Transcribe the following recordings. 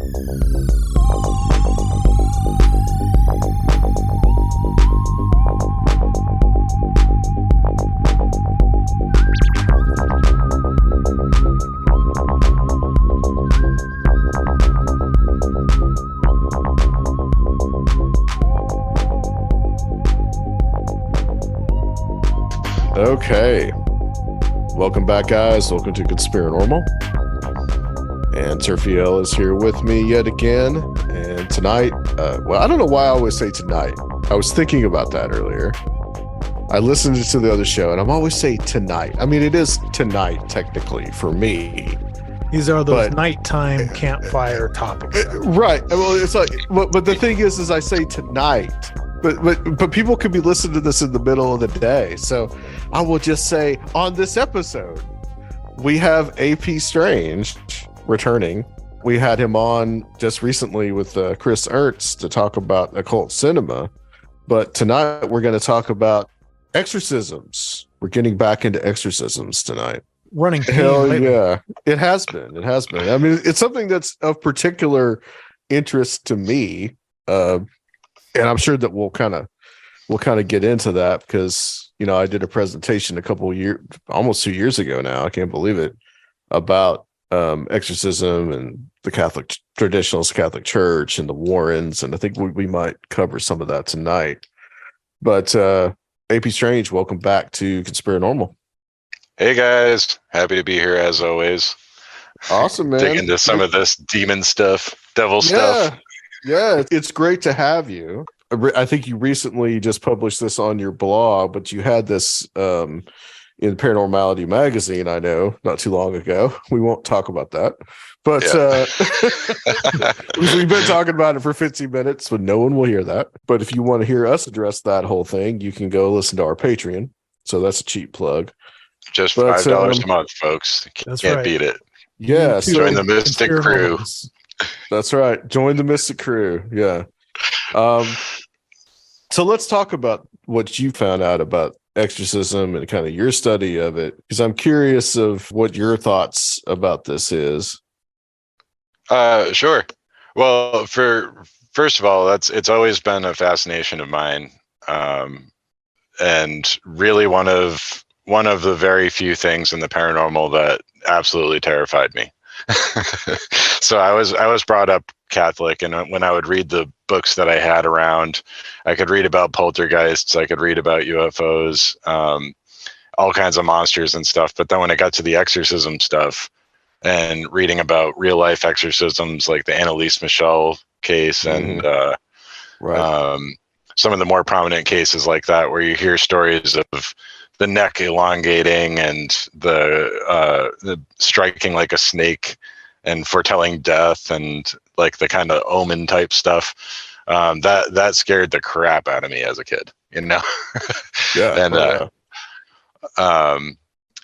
Okay, welcome back, guys. Welcome to Conspirinormal. And Turfiel is here with me yet again. And tonight, well, I don't know why I always say tonight. I was thinking about that earlier. I listened to the other show, and I'm always saying tonight. I mean, it is tonight, technically, for me. These are those nighttime campfire topics. Right. Well, it's like, but the thing is I say tonight. But people could be listening to this in the middle of the day. So I will just say on this episode, we have A.P. Strange returning. We had him on just recently with Chris Ernst to talk about occult cinema. But tonight we're going to talk about exorcisms. We're getting back into exorcisms tonight. Running theme. Hell yeah. It has been. I mean, it's something that's of particular interest to me. And I'm sure that we'll kind of get into that because, you know, I did a presentation almost 2 years ago now. I can't believe it, about exorcism and the traditionalist Catholic Church and the Warrens. And I think we might cover some of that tonight. But A.P. Strange, welcome back to Conspirinormal. Hey guys, happy to be here as always. Awesome, man. Dig into some of this demon stuff, devil stuff. Yeah, it's great to have you. I think you recently just published this on your blog, but you had this in Paranormality magazine, I know, not too long ago. We won't talk about that. But we've been talking about it for 15 minutes, but no one will hear that. But if you want to hear us address that whole thing, you can go listen to our Patreon. So that's a cheap plug. Just $5 a month, folks. Can't beat it. Yeah. Join the Mystic Crew. That's right. Join the Mystic Crew. Yeah. So let's talk about what you found out about exorcism and kind of your study of it, because I'm curious of what your thoughts about this is. Sure. Well, first of all, it's always been a fascination of mine, and really one of the very few things in the paranormal that absolutely terrified me. So I was brought up Catholic, and when I would read the books that I had around, I could read about poltergeists, I could read about UFOs, all kinds of monsters and stuff. But then when it got to the exorcism stuff and reading about real life exorcisms, like the Annalise Michel case, and some of the more prominent cases like that, where you hear stories of the neck elongating and the striking like a snake and foretelling death, and like the kind of omen type stuff, that scared the crap out of me as a kid, you know. Yeah.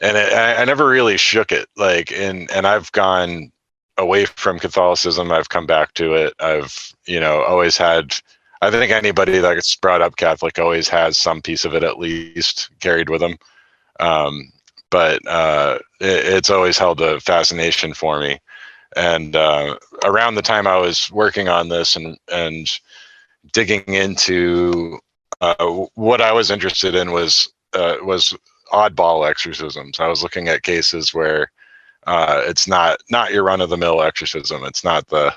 And I never really shook it, like, and I've gone away from Catholicism. I've come back to it. I've, always had, I think anybody that gets brought up Catholic always has some piece of it at least carried with them. But it's always held a fascination for me. And around the time I was working on this and digging into what I was interested in was oddball exorcisms. I was looking at cases where it's not your run-of-the-mill exorcism. It's not the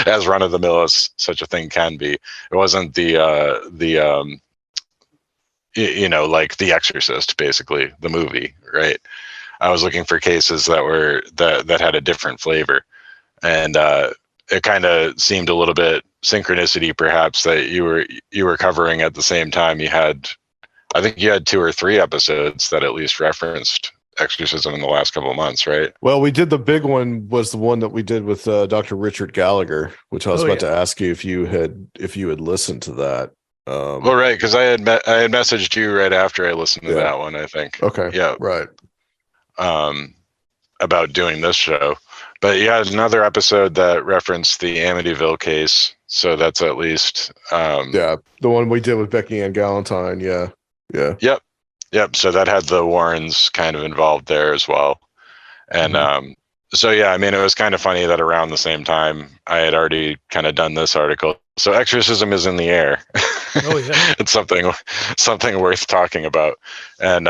as run-of-the-mill as such a thing can be. It wasn't the like The Exorcist, basically, the movie, right? I was looking for cases that had a different flavor, and it kind of seemed a little bit synchronicity, perhaps, that you were covering at the same time. I think you had 2 or 3 episodes that at least referenced exorcism in the last couple of months, right? Well, we did, the big one was the one that we did with Dr. Richard Gallagher, which I was about to ask you if you had listened to that. Well, right, because I had messaged you right after I listened to that one, I think. Okay. Yeah. Right. About doing this show, but you had another episode that referenced the Amityville case, so that's at least the one we did with Becky Ann Galantine. Yep. So that had the Warrens kind of involved there as well, and So yeah, I mean, it was kind of funny that around the same time I had already kind of done this article. So exorcism is in the air. Oh yeah. It's something worth talking about. And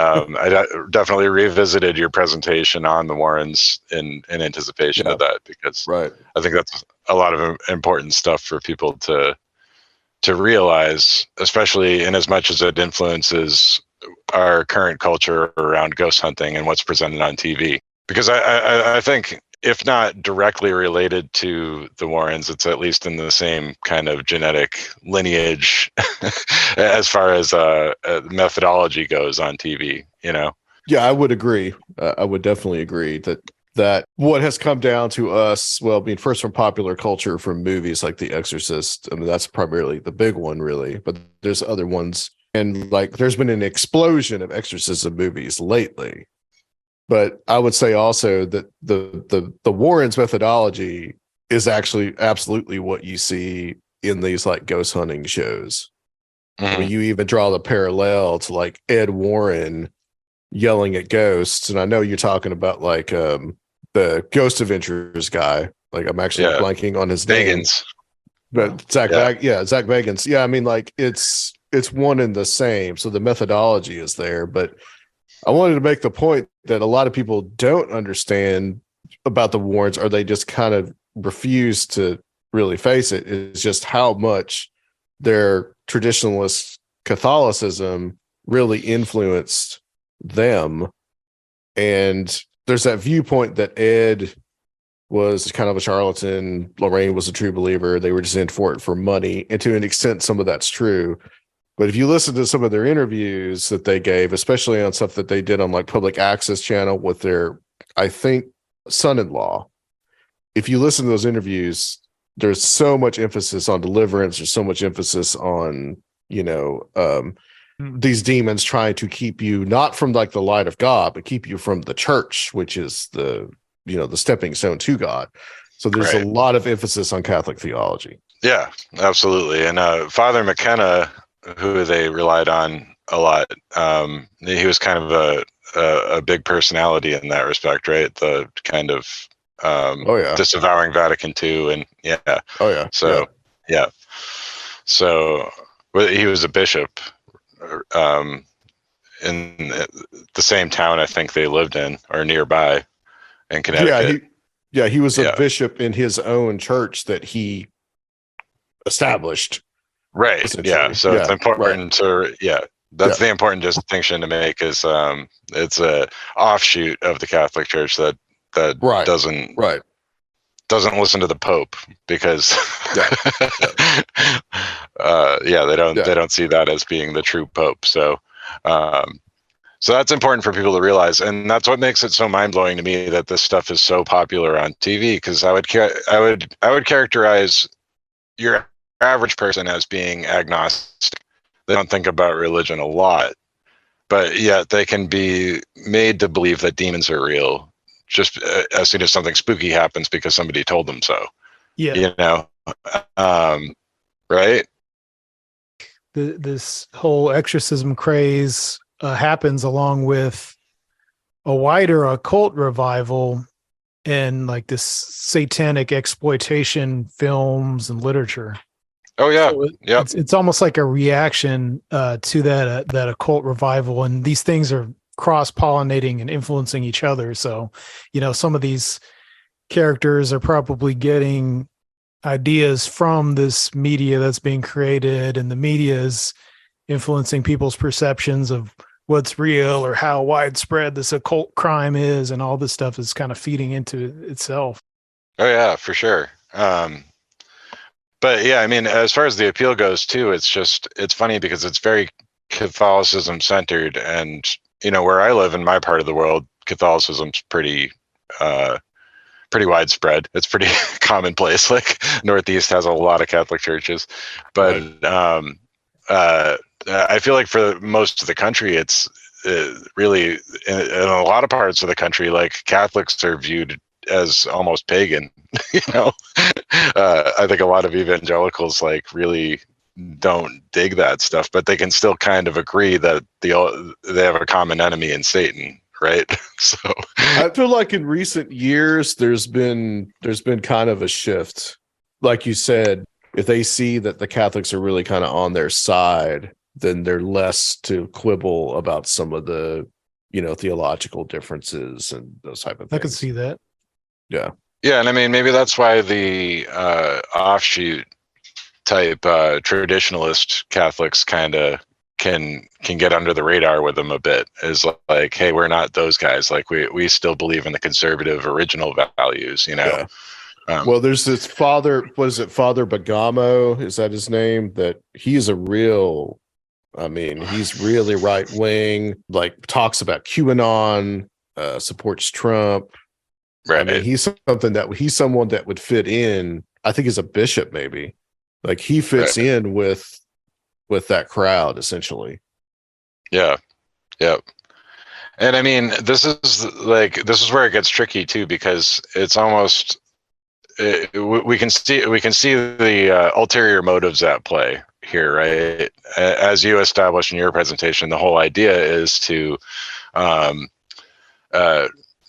definitely revisited your presentation on the Warrens in anticipation of that, because Right. I think that's a lot of important stuff for people to realize, especially in as much as it influences our current culture around ghost hunting and what's presented on TV. Because I think, if not directly related to the Warrens, it's at least in the same kind of genetic lineage as far as methodology goes on TV, you know? Yeah, I would agree. I would definitely agree that what has come down to us, well, I mean, first from popular culture, from movies like The Exorcist. I mean, that's primarily the big one, really, but there's other ones. And like, there's been an explosion of exorcism movies lately. But I would say also that the Warrens methodology is actually absolutely what you see in these like ghost hunting shows. I mean, you even draw the parallel to like Ed Warren yelling at ghosts. And I know you're talking about like the Ghost Adventures guy. Like, I'm actually blanking on his name. Bagans. But Zach Bagans. Yeah, I mean, like it's one and the same. So the methodology is there. But I wanted to make the point that a lot of people don't understand about the Warrens, or they just kind of refuse to really face it, is just how much their traditionalist Catholicism really influenced them. And there's that viewpoint that Ed was kind of a charlatan, Lorraine was a true believer, they were just in for it for money. And to an extent, some of that's true. But if you listen to some of their interviews that they gave, especially on stuff that they did on like public access channel with their, I think, son-in-law, if you listen to those interviews, there's so much emphasis on deliverance. There's so much emphasis on, these demons trying to keep you not from like the light of God, but keep you from the church, which is the stepping stone to God. So there's a lot of emphasis on Catholic theology. Yeah, absolutely. And Father McKenna, who they relied on a lot, he was kind of a big personality in that respect, right? The kind of disavowing Vatican II, and so he was a bishop in the same town I think they lived in, or nearby, in Connecticut. He was a bishop in his own church that he established. Right. Yeah. So it's important to that's the important distinction to make, is it's a offshoot of the Catholic Church that doesn't listen to the Pope, because they don't see that as being the true Pope. So so that's important for people to realize, and that's what makes it so mind-blowing to me that this stuff is so popular on TV, because I would characterize your average person as being agnostic. They don't think about religion a lot, but yet they can be made to believe that demons are real just as soon as something spooky happens because somebody told them so. Right? This whole exorcism craze happens along with a wider occult revival and like this satanic exploitation films and literature. Oh yeah, so it's almost like a reaction to that occult revival, and these things are cross-pollinating and influencing each other. So, some of these characters are probably getting ideas from this media that's being created, and the media is influencing people's perceptions of what's real or how widespread this occult crime is, and all this stuff is kind of feeding into itself. Oh yeah, for sure. But yeah, I mean, as far as the appeal goes too, it's funny because it's very Catholicism centered, and where I live in my part of the world, Catholicism's pretty widespread. It's pretty commonplace. Like Northeast has a lot of Catholic churches, but I feel like for most of the country, it's really in a lot of parts of the country, like Catholics are viewed as almost pagan. I think a lot of evangelicals like really don't dig that stuff, but they can still kind of agree that they have a common enemy in Satan, right? So I feel like in recent years there's been kind of a shift. Like you said, if they see that the Catholics are really kind of on their side, then they're less to quibble about some of the, theological differences and those type of things. I can see that. Yeah. Yeah, and I mean maybe that's why the offshoot type traditionalist Catholics kind of can get under the radar with them a bit, is like, hey, we're not those guys. Like we still believe in the conservative original values, Yeah. Well, there's this Father Bergamo, is that his name? That he's he's really right wing, like talks about QAnon, supports Trump. Right. I mean, he's someone that would fit in, I think, as a bishop, maybe. Like he fits in with that crowd, essentially. Yeah. Yep. And I mean, this is where it gets tricky too, because it's almost we can see the ulterior motives at play here, right? As you established in your presentation, the whole idea is to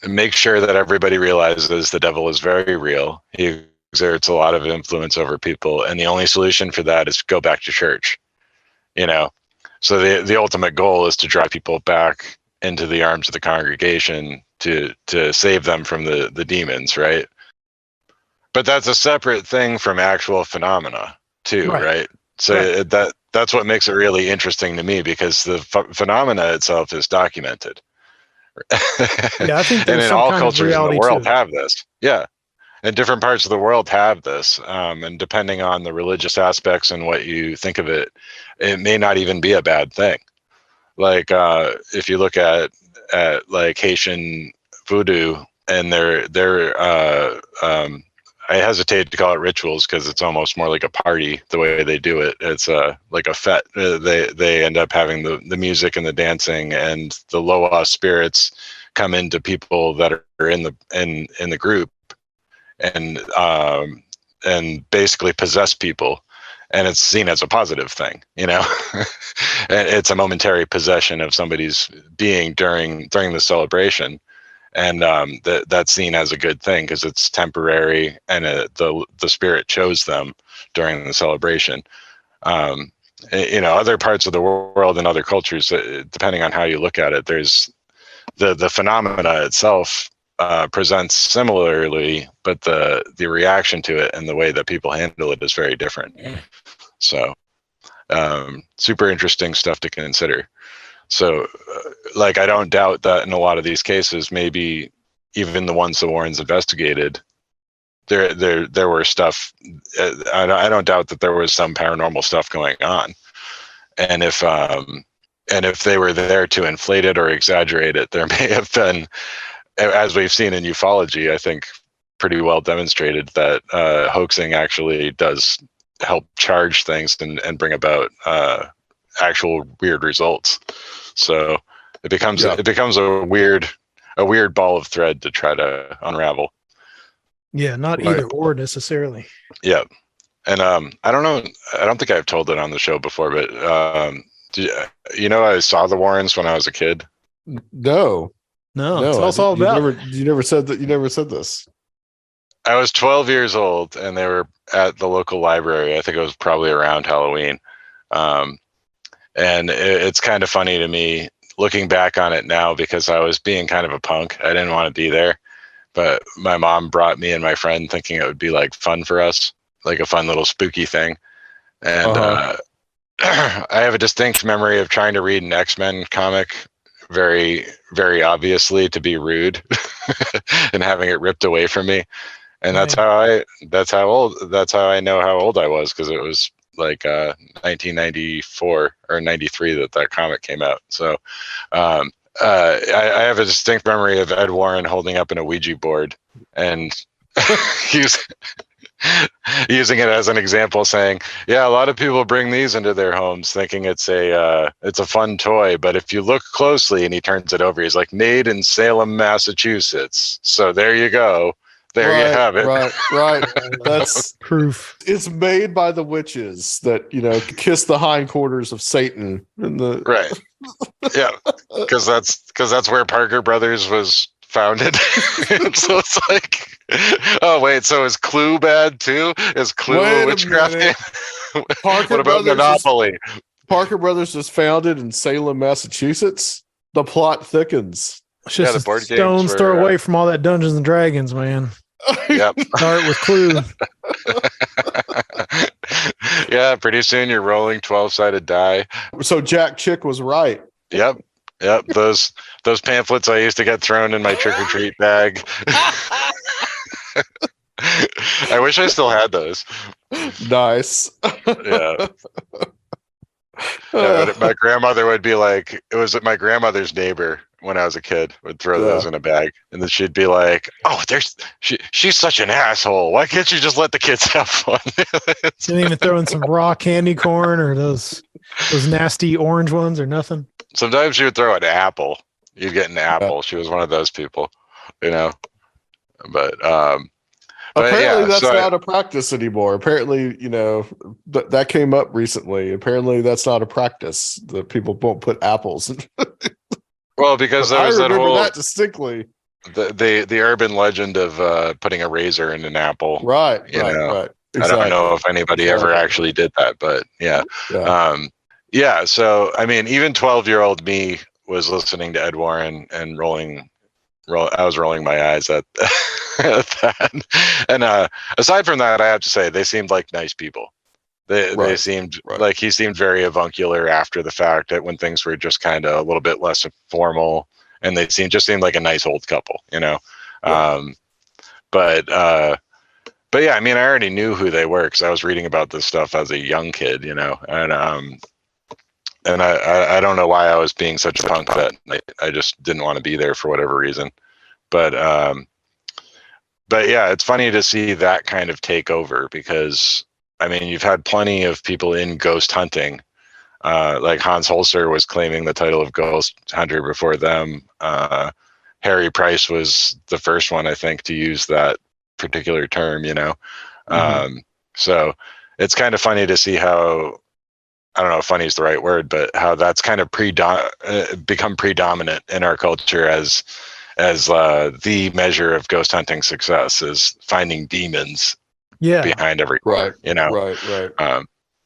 make sure that everybody realizes the devil is very real. He exerts a lot of influence over people, and the only solution for that is to go back to church. So the ultimate goal is to drive people back into the arms of the congregation to save them from the demons, right? But that's a separate thing from actual phenomena too, right? So that's what makes it really interesting to me, because the phenomena itself is documented. Yeah, I think and in all cultures in the world too. have this. Yeah. And different parts of the world have this. And depending on the religious aspects and what you think of it, it may not even be a bad thing. Like if you look at like Haitian voodoo and their I hesitate to call it rituals, because it's almost more like a party the way they do it. It's like a fete. They end up having the music and the dancing, and the Loa spirits come into people that are in the group, and basically possess people, and it's seen as a positive thing, and it's a momentary possession of somebody's being during the celebration. And that's seen as a good thing because it's temporary, and the spirit chose them during the celebration. Other parts of the world and other cultures, depending on how you look at it, there's the phenomena itself presents similarly, but the reaction to it and the way that people handle it is very different. So super interesting stuff to consider. So, I don't doubt that in a lot of these cases, maybe even the ones the Warrens investigated, there were stuff. I don't doubt that there was some paranormal stuff going on, and if they were there to inflate it or exaggerate it, there may have been, as we've seen in ufology, I think pretty well demonstrated that hoaxing actually does help charge things and bring about actual weird results. So it becomes a weird ball of thread to try to unravel. Yeah, not either or necessarily. Yeah. And I don't know, I don't think I've told it on the show before, but I saw the Warrens when I was a kid. No. Tell us all about. You never said that. You never said this. I was 12 years old, and they were at the local library. I think it was probably around Halloween. And it's kind of funny to me looking back on it now, because I was being kind of a punk. I didn't want to be there, but my mom brought me and my friend thinking it would be like fun for us, like a fun little spooky thing. And I have a distinct memory of trying to read an X-Men comic very, very obviously to be rude and having it ripped away from me. And that's how I know how old I was, because it was like 1994 or 93 that comic came out. So I have a distinct memory of Ed Warren holding up in a Ouija board and using it as an example, saying, yeah, a lot of people bring these into their homes thinking it's a fun toy, but if you look closely, and he turns it over, he's like, made in Salem, Massachusetts. So there you go. There you have it. Right. That's Proof. it's made by the witches that kiss the hindquarters of Satan in the Right. Yeah, because that's where Parker Brothers was founded. So it's like, oh wait, so is Clue bad too? Is Clue a witchcraft game? What about Monopoly? Parker Brothers was founded in Salem, Massachusetts. The plot thickens. It's just the board a stone's throw away from all that Dungeons and Dragons, man. Yep. Start with Clue. Yeah, pretty soon you're rolling 12-sided die. So Jack Chick was right. Yep. Those pamphlets I used to get thrown in my trick or treat bag. I wish I still had those. Nice. Yeah. Yeah, my grandmother would be like, it was my grandmother's neighbor when I was a kid would throw those in a bag, and then she'd be like, "Oh, she's such an asshole. Why can't you just let the kids have fun?" She didn't even throw in some raw candy corn or those nasty orange ones or nothing. Sometimes she would throw an apple. You'd get an apple. She was one of those people, But apparently that's not a practice anymore. Apparently, that came up recently. Apparently that's not a practice. That people won't put apples in. Well, because there was I remember that that distinctly. The urban legend of putting a razor in an apple. Right. Right. Exactly. I don't know if anybody ever actually did that, but yeah. So, I mean, even 12-year-old me was listening to Ed Warren and I was rolling my eyes at that. And aside from that, I have to say, they seemed like nice people. They seemed like he seemed very avuncular after the fact, that when things were just kind of a little bit less formal, and they seemed like a nice old couple, But yeah, I mean, I already knew who they were because I was reading about this stuff as a young kid, and I don't know why I was being such a punk that I just didn't want to be there for whatever reason. But yeah, it's funny to see that kind of take over because, I mean, you've had plenty of people in ghost hunting. Like Hans Holzer was claiming the title of ghost hunter before them. Harry Price was the first one, I think, to use that particular term, So it's kind of funny to see how, I don't know if funny is the right word, but how that's kind of become predominant in our culture as the measure of ghost hunting success is finding demons behind every corner, Right.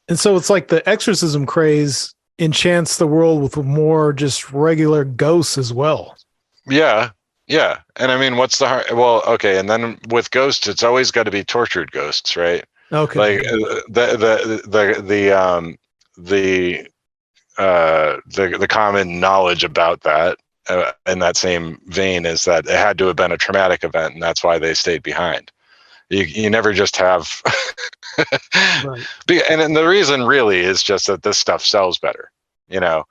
And so it's like the exorcism craze enchants the world with more just regular ghosts as well. Yeah. And I mean, what's the hard? Well, okay. And then with ghosts, it's always got to be tortured ghosts, right? Okay. Like the common knowledge about that in that same vein is that it had to have been a traumatic event, and that's why they stayed behind. You never just have, right. And the reason really is just that this stuff sells better. The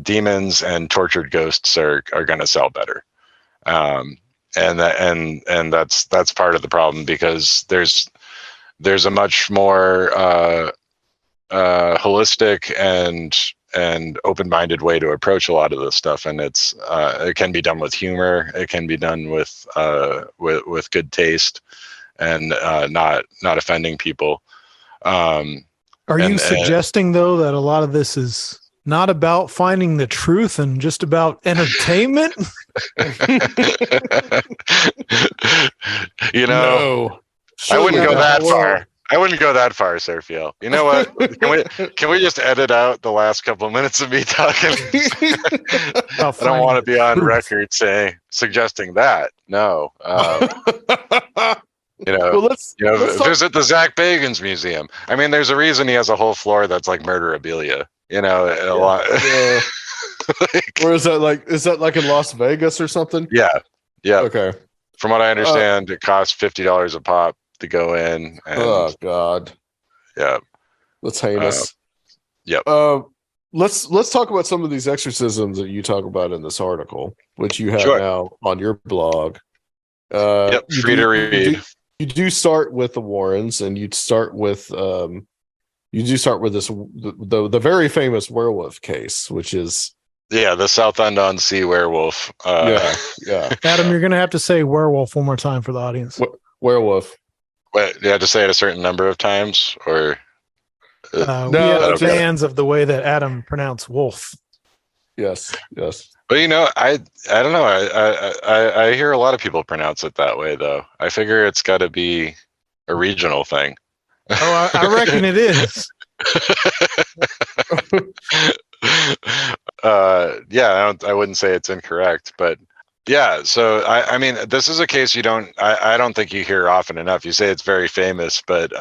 demons and tortured ghosts are going to sell better, and that's part of the problem, because there's a much more holistic and open-minded way to approach a lot of this stuff, and it can be done with humor. It can be done with good taste, and not offending people. Are you suggesting though that a lot of this is not about finding the truth and just about entertainment? No. I wouldn't go that far. I wouldn't go that far, Sergio. You know what? Can we just edit out the last couple of minutes of me talking? I don't want to be on record suggesting that. No. Let's visit the Zach Bagans Museum. I mean, there's a reason he has a whole floor that's like murderabilia. A lot. Yeah. Where is that? Is that like in Las Vegas or something? Yeah. Okay. From what I understand, it costs $50 a pop to go in. And, oh God. Yeah. That's heinous. Yep. Let's talk about some of these exorcisms that you talk about in this article, which you have now on your blog. Free to read. You do start with the Warrens, and you start with this the very famous werewolf case, which is Yeah, the Southend-on-Sea werewolf. Yeah. Adam, you're gonna have to say werewolf one more time for the audience. Werewolf. Wait, you have to say it a certain number of times, or We No, have just- fans of the way that Adam pronounced wolf. Yes. But I don't know. I hear a lot of people pronounce it that way, though. I figure it's got to be a regional thing. Oh, I reckon it is. Yeah, I wouldn't say it's incorrect, but yeah. So I mean, this is a case you don't. I don't think you hear often enough. You say it's very famous, but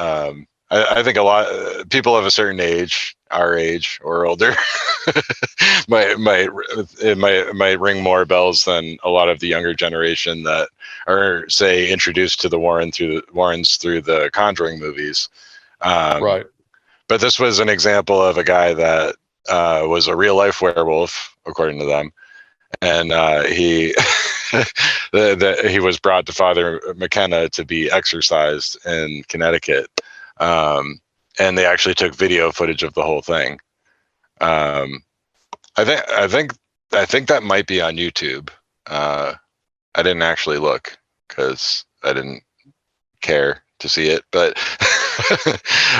I think a lot people of a certain age, our age or older, might ring more bells than a lot of the younger generation that are, say, introduced to the Warrens through the Conjuring movies. Right. But this was an example of a guy that was a real life werewolf, according to them, and he he was brought to Father McKenna to be exorcised in Connecticut, and they actually took video footage of the whole thing. I think that might be on YouTube. I didn't actually look because I didn't care to see it, but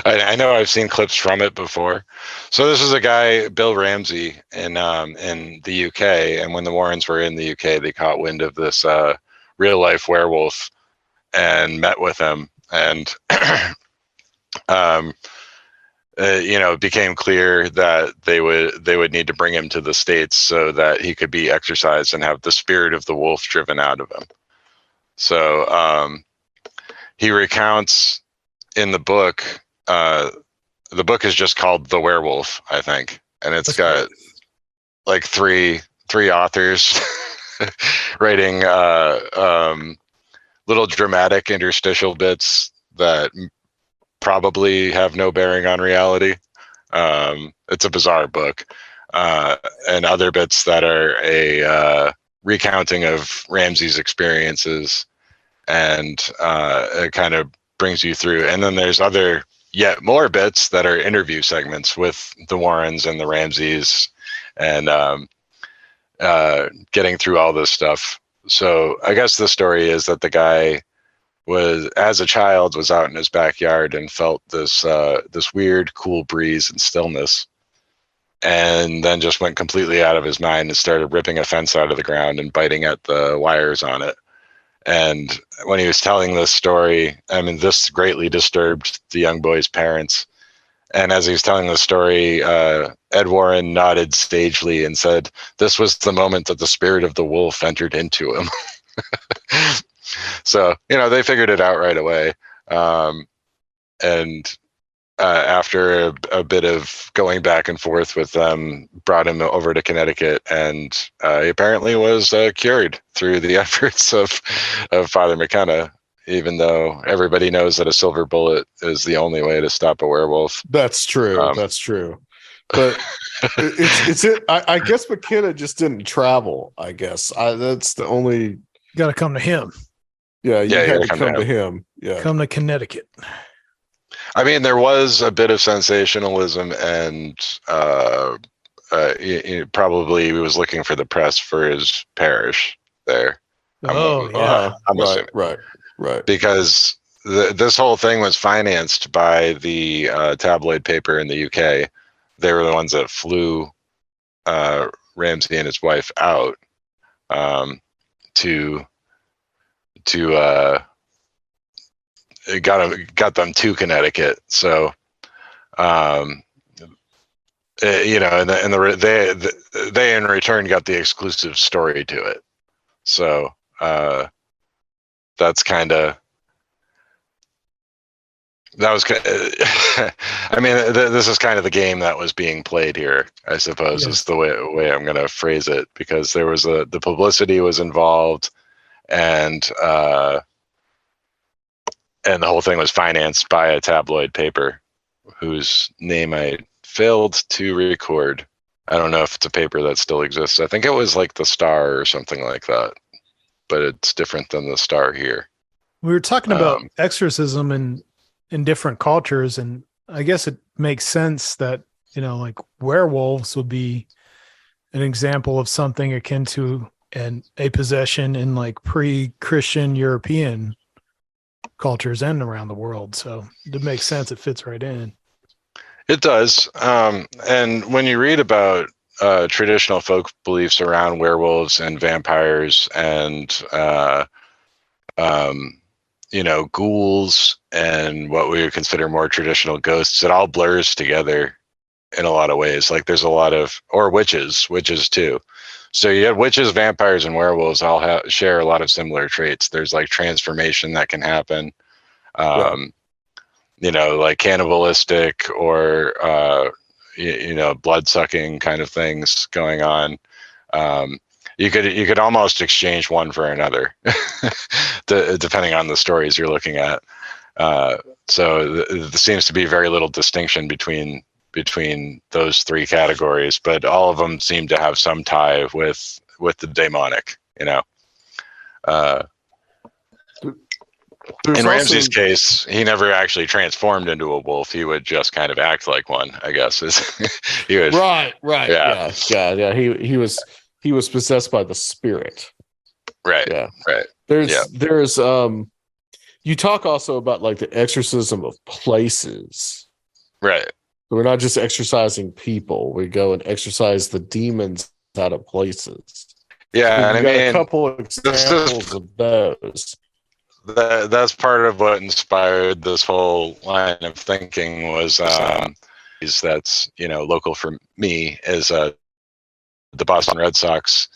I know I've seen clips from it before. So this is a guy, Bill Ramsey, in the UK, and when the Warrens were in the UK, they caught wind of this real life werewolf and met with him, and it became clear that they would need to bring him to the States so that he could be exorcised and have the spirit of the wolf driven out of him. So he recounts in the book. The book is just called The Werewolf, I think, and it's got like three authors writing little dramatic interstitial bits that probably have no bearing on reality. It's a bizarre book, and other bits that are a recounting of Ramsey's experiences, and it kind of brings you through. And then there's other yet more bits that are interview segments with the Warrens and the Ramseys, and getting through all this stuff. So I guess the story is that the guy was, as a child, was out in his backyard and felt this weird, cool breeze and stillness, and then just went completely out of his mind and started ripping a fence out of the ground and biting at the wires on it. And when he was telling this story, I mean, this greatly disturbed the young boy's parents. And as he was telling the story, Ed Warren nodded sagely and said, "This was the moment that the spirit of the wolf entered into him." So, they figured it out right away. And after a bit of going back and forth with them, brought him over to Connecticut, and he apparently was cured through the efforts of Father McKenna, even though everybody knows that a silver bullet is the only way to stop a werewolf. That's true. That's true. But I guess McKenna just didn't travel. I guess that's the only. Got to come to him. Yeah, you had to come to him. Yeah, come to Connecticut. I mean, there was a bit of sensationalism, and he probably was looking for the press for his parish there. I'm assuming. Right. Because this whole thing was financed by the tabloid paper in the UK. They were the ones that flew Ramsey and his wife out to got them to Connecticut. So, and they in return got the exclusive story to it. So that's kind of. That was, I mean, this is kind of the game that was being played here, I suppose, is the way I'm going to phrase it, because there was the publicity was involved, and the whole thing was financed by a tabloid paper whose name I failed to record. I don't know if it's a paper that still exists. I think it was like the Star or something like that, but it's different than the Star here. We were talking about exorcism in different cultures, and I guess it makes sense that like werewolves would be an example of something akin to a possession in like pre-Christian European cultures and around the world. So it makes sense. It fits right in. It does. And when you read about traditional folk beliefs around werewolves and vampires and ghouls and what we would consider more traditional ghosts, it all blurs together in a lot of ways. Like there's a lot of, or witches too. So you have witches, vampires, and werewolves all share a lot of similar traits. There's like transformation that can happen, like cannibalistic or blood sucking kind of things going on. You could almost exchange one for another, depending on the stories you're looking at. So there seems to be very little distinction between those three categories, but all of them seem to have some tie with the demonic. In Ramsey's case, he never actually transformed into a wolf. He would just kind of act like one, I guess. He was right. Yeah. He was possessed by the spirit. Right. Yeah. Right. There's you talk also about like the exorcism of places. Right. We're not just exorcising people. We go and exorcise the demons out of places. Yeah, and I mean, a couple of examples of those. That's part of what inspired this whole line of thinking was that's local for me is the Boston Red Sox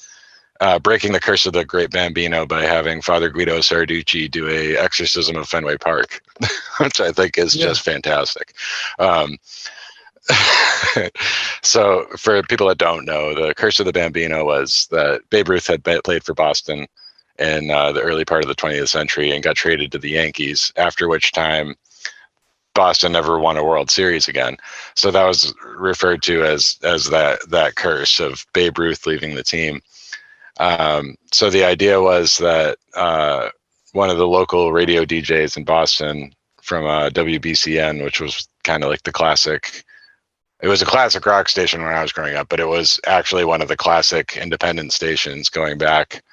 breaking the curse of the Great Bambino by having Father Guido Sarducci do a exorcism of Fenway Park, which I think is just fantastic. So for people that don't know, the curse of the Bambino was that Babe Ruth had played for Boston in the early part of the 20th century and got traded to the Yankees, after which time Boston never won a World Series again. So that was referred to as that curse of Babe Ruth leaving the team. So the idea was that one of the local radio DJs in Boston from WBCN, which was kind of like the classic, it was a classic rock station when I was growing up, but it was actually one of the classic independent stations going back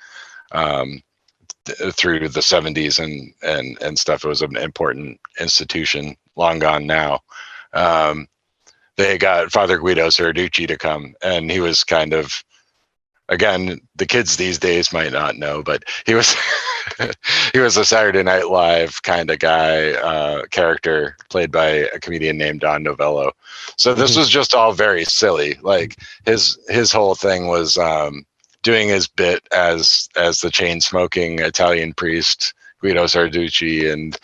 through the 70s and stuff. It was an important institution, long gone now. They got Father Guido Sarducci to come, and he was kind of, again, the kids these days might not know, but he was he was a Saturday Night Live kind of guy, character played by a comedian named Don Novello. So this was just all very silly. Like his whole thing was doing his bit as the chain smoking Italian priest Guido Sarducci, and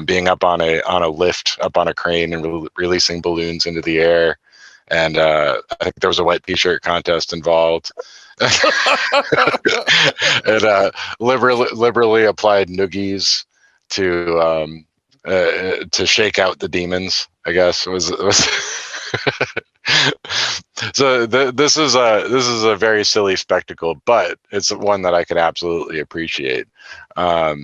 being up on a lift, up on a crane, and releasing balloons into the air. And I think there was a wet t-shirt contest involved. And liberally applied noogies to shake out the demons, I guess was so this is a very silly spectacle, but it's one that I could absolutely appreciate. At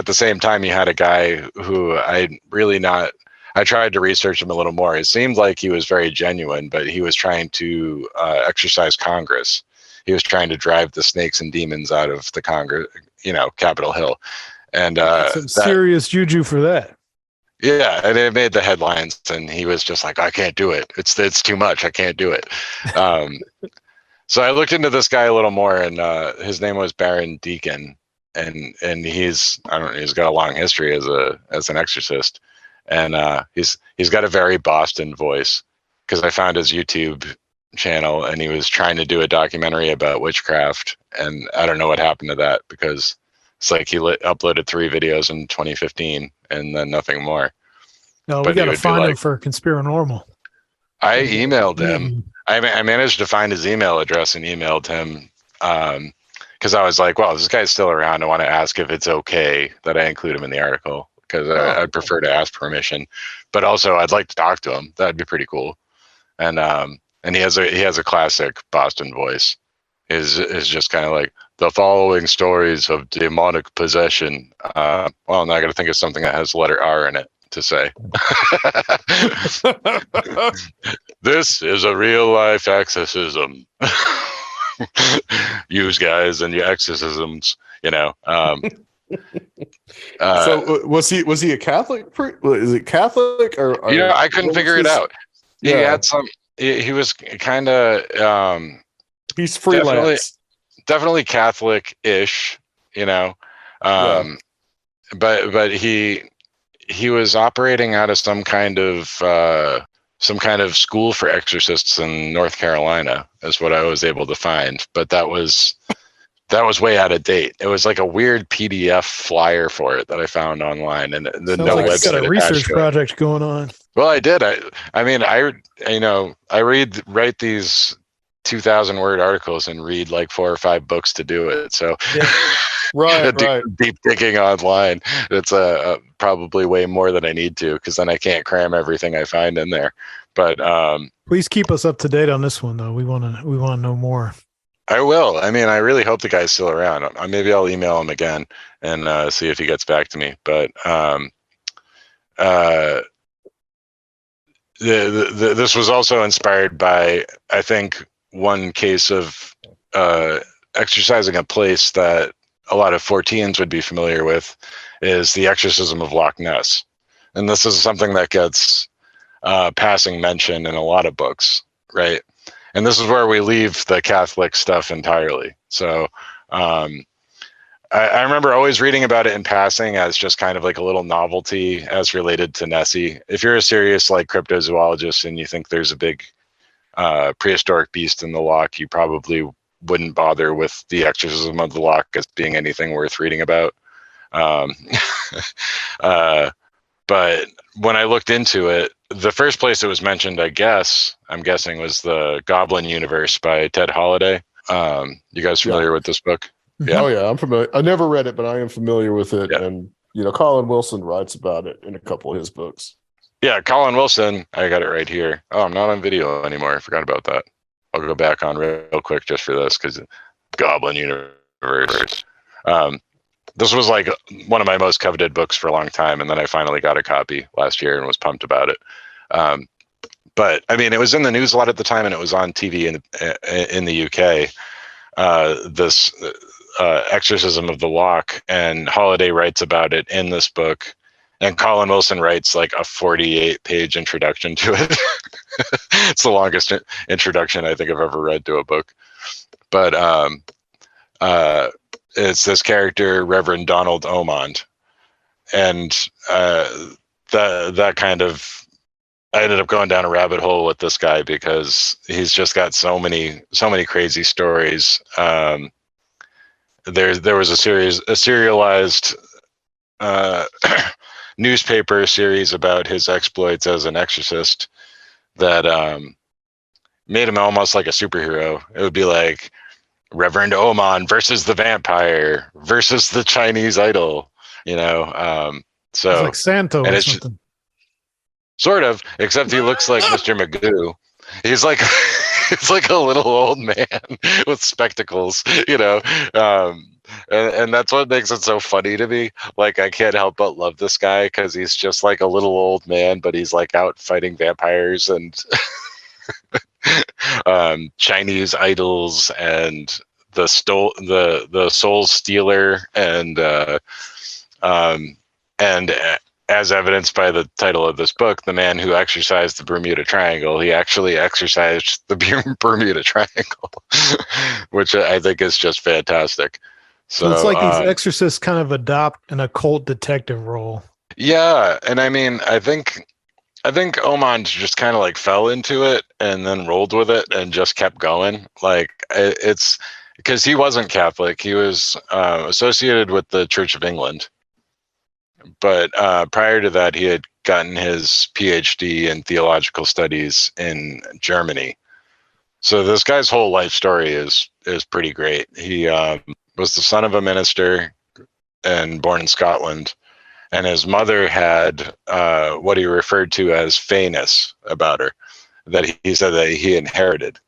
the same time, you had a guy who I tried to research him a little more. It seemed like he was very genuine, but he was trying to exercise Congress. He was trying to drive the snakes and demons out of the Congress, Capitol Hill. And some serious juju for that. Yeah, and it made the headlines, and he was just like, I can't do it. It's too much. I can't do it. So I looked into this guy a little more, and his name was Baron Deacon, and he's got a long history as an exorcist. And he's got a very Boston voice, because I found his YouTube channel, and he was trying to do a documentary about witchcraft, and I don't know what happened to that, because it's like he uploaded 3 videos in 2015 and then nothing more. No, we got to find him for Conspirinormal. I emailed him. I managed to find his email address and emailed him, because I was like, well, this guy's still around. I want to ask if it's okay that I include him in the article, because I'd prefer to ask permission, but also I'd like to talk to him. That'd be pretty cool. And he has a classic Boston voice. Is just kind of like, the following stories of demonic possession. Well, now I got to think of something that has the letter R in it to say. This is a real life exorcism. Use guys and your exorcisms, you know. So was he a Catholic? Is it Catholic or you know, I couldn't figure it out. He had some. He was kind of. He's freelance. Definitely Catholic-ish, you know. But he was operating out of some kind of school for exorcists in North Carolina, is what I was able to find. But that was way out of date. It was like a weird PDF flyer for it that I found online, and sounds like website. Got a research project going on. Well, I did. I mean, I write these 2,000 word articles and read like 4 or 5 books to do it. So yeah. right. Deep digging online. It's probably way more than I need to, because then I can't cram everything I find in there. But please keep us up to date on this one, though. We want to know more. I will. I mean, I really hope the guy's still around. Maybe I'll email him again and see if he gets back to me. But this was also inspired by, I think, one case of exorcising a place that a lot of 14s would be familiar with, is the exorcism of Loch Ness. And this is something that gets passing mention in a lot of books, right? And this is where we leave the Catholic stuff entirely. So I remember always reading about it in passing as just kind of like a little novelty as related to Nessie. If you're a serious like cryptozoologist and you think there's a big prehistoric beast in the loch, you probably wouldn't bother with the exorcism of the loch as being anything worth reading about. But when I looked into it, the first place it was mentioned, I'm guessing, was the Goblin Universe by Ted Holiday. You guys familiar with this book? Yeah. Oh yeah, I'm familiar. I never read it, but I am familiar with it. Yeah. And Colin Wilson writes about it in a couple of his books. Yeah, Colin Wilson. I got it right here. Oh, I'm not on video anymore. I forgot about that. I'll go back on real quick just for this, because Goblin Universe. This was like one of my most coveted books for a long time, and then I finally got a copy last year and was pumped about it. But I mean, it was in the news a lot at the time, and it was on TV in the UK. This Exorcism of the Loch, and Holiday writes about it in this book, and Colin Wilson writes like a 48-page introduction to it. It's the longest introduction I think I've ever read to a book. But it's this character, Reverend Donald Omand, and that kind of, I ended up going down a rabbit hole with this guy because he's just got so many crazy stories. There was a serialized newspaper series about his exploits as an exorcist that made him almost like a superhero. It would be like Reverend Oman versus the vampire versus the Chinese idol, so it's like Santo or something. Sort of, except he looks like Mr. Magoo. He's like it's like a little old man with spectacles, and that's what makes it so funny to me. Like, I can't help but love this guy because he's just like a little old man, but he's like out fighting vampires and Chinese idols and the soul stealer and as evidenced by the title of this book, the man who exorcised the Bermuda Triangle. He actually exorcised the Bermuda Triangle, which I think is just fantastic. So it's like these exorcists kind of adopt an occult detective role. Yeah, and I mean, I think Omand just kind of like fell into it and then rolled with it and just kept going. Like, it's because he wasn't Catholic. He was associated with the Church of England. But prior to that, he had gotten his PhD in theological studies in Germany. So this guy's whole life story is pretty great. He was the son of a minister and born in Scotland. And his mother had what he referred to as fayness about her, that he said that he inherited.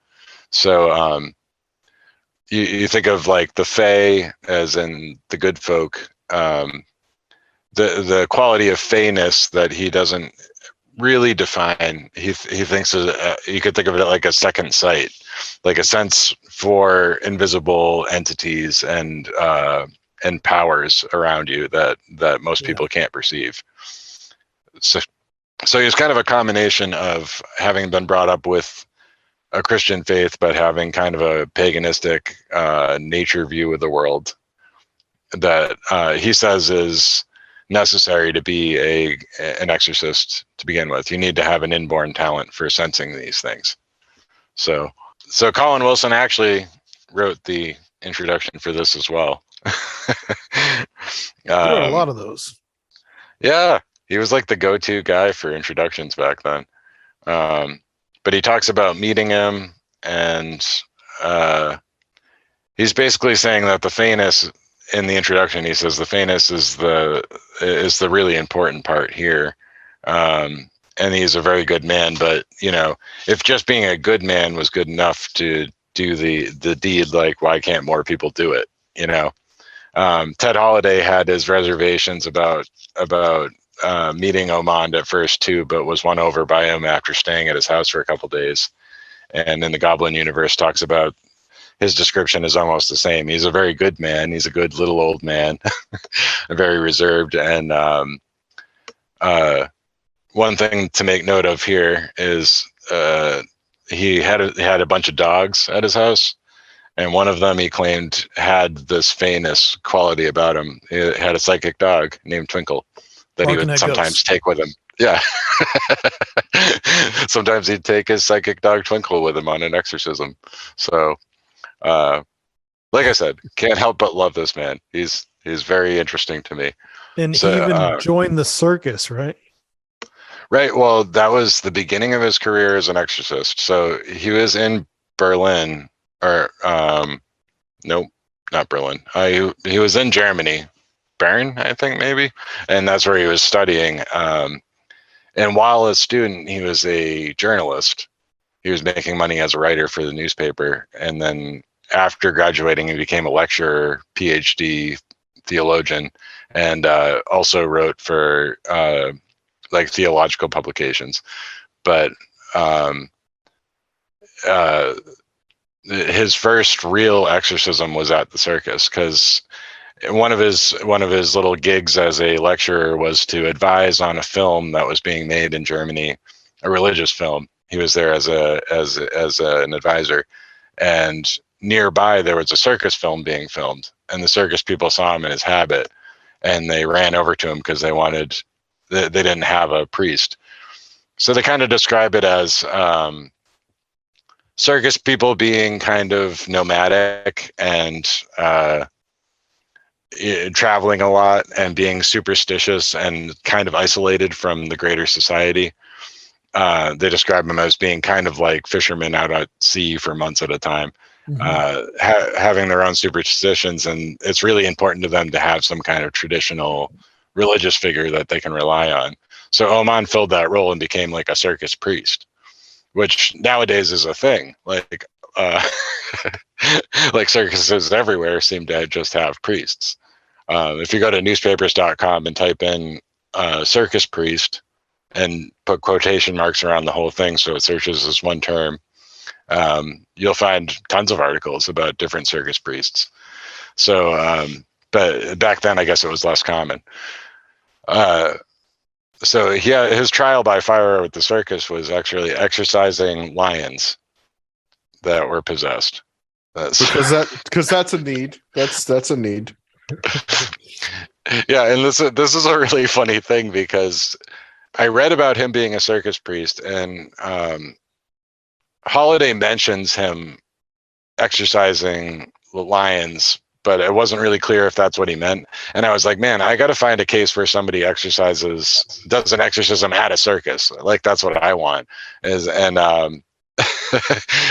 So you think of like the fae as in the good folk. the quality of feyness that he doesn't really define. He thinks you could think of it like a second sight, like a sense for invisible entities and powers around you that most people can't perceive. So he's kind of a combination of having been brought up with a Christian faith, but having kind of a paganistic nature view of the world that he says is necessary to be an exorcist to begin with. You need to have an inborn talent for sensing these things. So Colin Wilson actually wrote the introduction for this as well. There are a lot of those. Yeah, he was like the go-to guy for introductions back then. But he talks about meeting him, and he's basically saying that the feyness in the introduction, he says the feyness is the really important part here. And he's a very good man, but if just being a good man was good enough to do the deed, like why can't more people do it? Ted Holiday had his reservations about meeting Omand at first too, but was won over by him after staying at his house for a couple days. And in the Goblin universe talks about his description is almost the same. He's a very good man. He's a good little old man, very reserved. And one thing to make note of here is he had a bunch of dogs at his house, and one of them he claimed had this feyness quality about him. He had a psychic dog named Twinkle that he would sometimes take with him. Yeah. Sometimes he'd take his psychic dog Twinkle with him on an exorcism. So, like I said, can't help but love this man. He's very interesting to me. And he even joined the circus, right? Right. Well, that was the beginning of his career as an exorcist. So he was in Berlin, or nope, not Berlin. He was in Germany, Bern, I think maybe, and that's where he was studying. And while a student, he was a journalist. He was making money as a writer for the newspaper, and then after graduating, he became a lecturer, PhD theologian, and also wrote for like theological publications. But his first real exorcism was at the circus, because one of his little gigs as a lecturer was to advise on a film that was being made in Germany, a religious film. He was there as an advisor, and nearby there was a circus film being filmed, and the circus people saw him in his habit, and they ran over to him because they didn't have a priest. So they kind of describe it as circus people being kind of nomadic and traveling a lot and being superstitious and kind of isolated from the greater society. They describe them as being kind of like fishermen out at sea for months at a time, having their own superstitions, and it's really important to them to have some kind of traditional religious figure that they can rely on. So Omand filled that role and became like a circus priest, which nowadays is a thing. Like like circuses everywhere seem to just have priests. If you go to newspapers.com and type in circus priest and put quotation marks around the whole thing so it searches as one term, you'll find tons of articles about different circus priests. So, but back then, I guess it was less common. So his trial by fire with the circus was actually exorcising lions that were possessed. Because that's a need. That's a need. Yeah, and this is a really funny thing, because I read about him being a circus priest, and Holiday mentions him exorcising lions, but it wasn't really clear if that's what he meant. And I was like, man, I got to find a case where somebody does an exorcism at a circus. Like, that's what I want.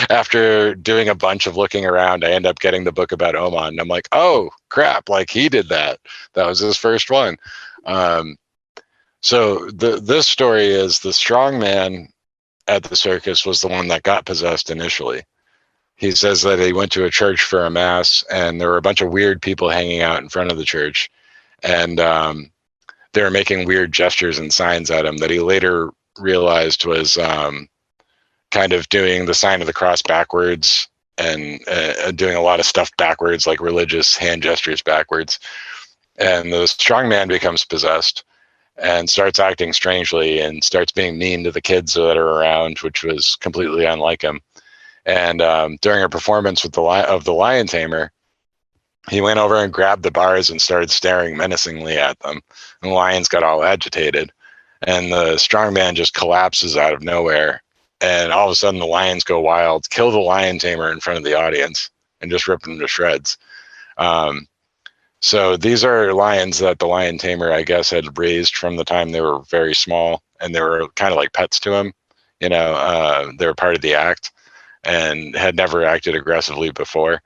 After doing a bunch of looking around, I end up getting the book about Omand, and I'm like, oh crap, like he did that. That was his first one. So this story is the strong man at the circus was the one that got possessed initially. He says that he went to a church for a mass, and there were a bunch of weird people hanging out in front of the church, and they were making weird gestures and signs at him that he later realized was kind of doing the sign of the cross backwards and doing a lot of stuff backwards, like religious hand gestures backwards. And the strongman becomes possessed and starts acting strangely and starts being mean to the kids that are around, which was completely unlike him. And during a performance with the Lion Tamer, he went over and grabbed the bars and started staring menacingly at them. And the lions got all agitated. And the strongman just collapses out of nowhere. And all of a sudden, the lions go wild, kill the Lion Tamer in front of the audience, and just rip them to shreds. So these are lions that the Lion Tamer, I guess, had raised from the time they were very small, and they were kind of like pets to him. You know, they were part of the act and had never acted aggressively before.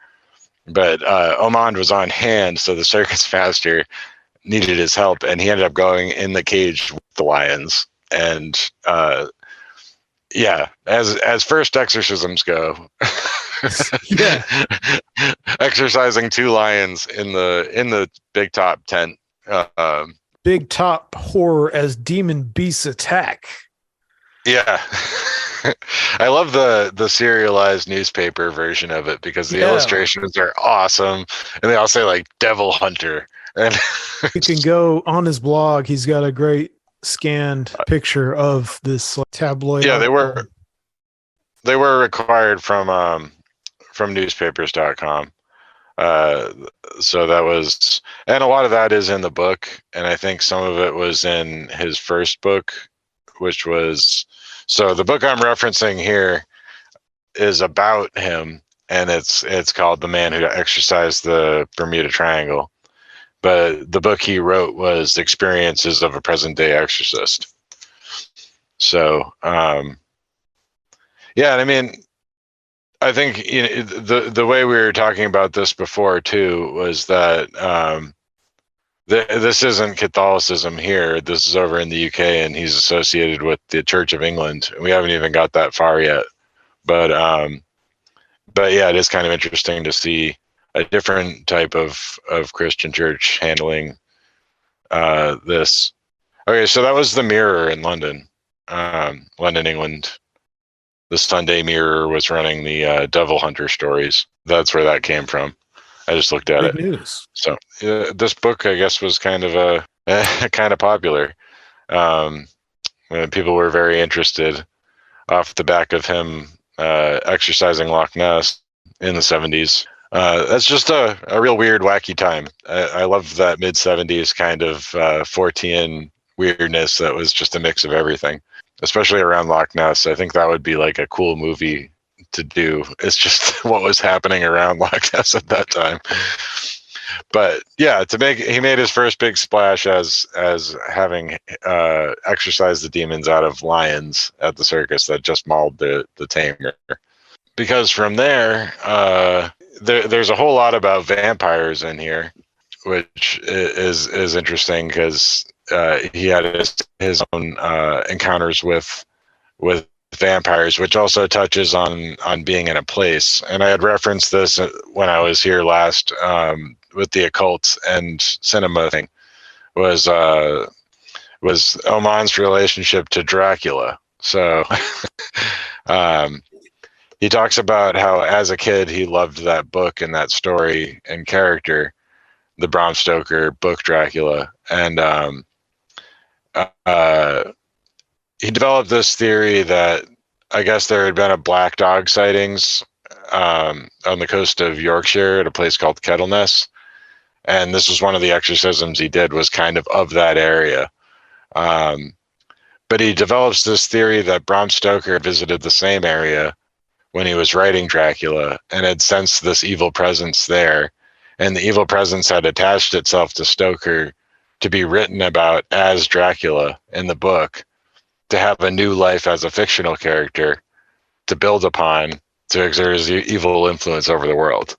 But Omand was on hand, so the circus master needed his help, and he ended up going in the cage with the lions. And yeah, as first exorcisms go, Yeah. exercising two lions in the big top tent. Big top horror as demon beasts attack. Yeah. I love the serialized newspaper version of it because the illustrations are awesome, and they all say like Devil Hunter. And You can go on his blog. He's got a great scanned picture of this tabloid. yeah, they were required from newspapers.com. So that was, and a lot of that is in the book, and I think some of it was in his first book, which was, so the book I'm referencing here is about him, and it's called The Man Who Exorcised the Bermuda Triangle. But the book he wrote was Experiences of a Present Day Exorcist. So, yeah, and I mean, I think, you know, the way we were talking about this before too was that this isn't Catholicism here. This is over in the UK, and he's associated with the Church of England. We haven't even got that far yet, but yeah, it is kind of interesting to see a different type of Christian church handling this. Okay, so that was the Mirror in London, London, England. The Sunday Mirror was running the Devil Hunter stories. That's where that came from. I just looked at Big it. news. So this book, I guess, was kind of kind of popular. People were very interested off the back of him exercising Loch Ness in the 70s. That's just a real weird, wacky time. I love that mid-70s kind of Fortean weirdness that was just a mix of everything, especially around Loch Ness. I think that would be like a cool movie to do. It's just what was happening around Loch Ness at that time. But yeah, he made his first big splash as having exorcised the demons out of lions at the circus that just mauled the tamer. Because from there, there's a whole lot about vampires in here, which is interesting because he had his own encounters with vampires, which also touches on being in a place. And I had referenced this when I was here last with the occult and cinema thing, was Omand's relationship to Dracula. So he talks about how as a kid he loved that book and that story and character, the Bram Stoker book Dracula. And he developed this theory that I guess there had been a black dog sightings on the coast of Yorkshire at a place called Kettleness. And this was one of the exorcisms he did, was kind of that area. But he develops this theory that Bram Stoker visited the same area when he was writing Dracula and had sensed this evil presence there. And the evil presence had attached itself to Stoker to be written about as Dracula in the book, to have a new life as a fictional character to build upon, to exert his evil influence over the world.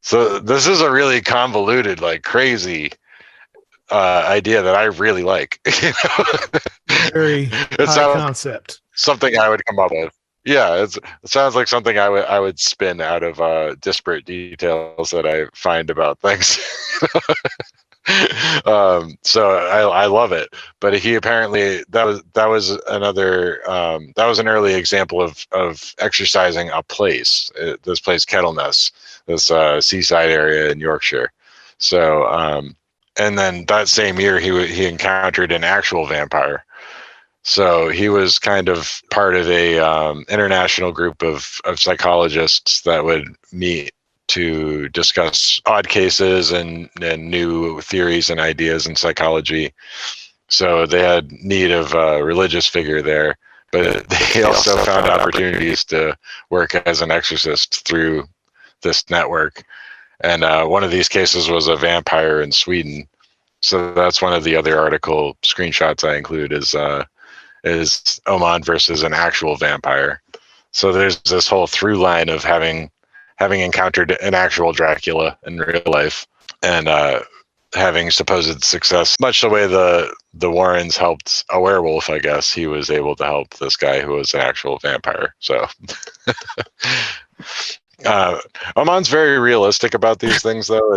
So this is a really convoluted, like crazy idea that I really like. Very high concept. Something I would come up with. Yeah, it sounds like something I would spin out of disparate details that I find about things. So I love it. But he apparently that was another that was an early example of exorcising a place. This place Kettleness, this seaside area in Yorkshire. So and then that same year he encountered an actual vampire. So he was kind of part of a international group of psychologists that would meet to discuss odd cases and new theories and ideas in psychology. So they had need of a religious figure there, but they also found opportunities to work as an exorcist through this network. And one of these cases was a vampire in Sweden. So that's one of the other article screenshots I include is Omand versus an actual vampire. So there's this whole through line of having encountered an actual Dracula in real life and having supposed success, much the way the Warrens helped a werewolf. I guess he was able to help this guy who was an actual vampire. So Omand's very realistic about these things, though.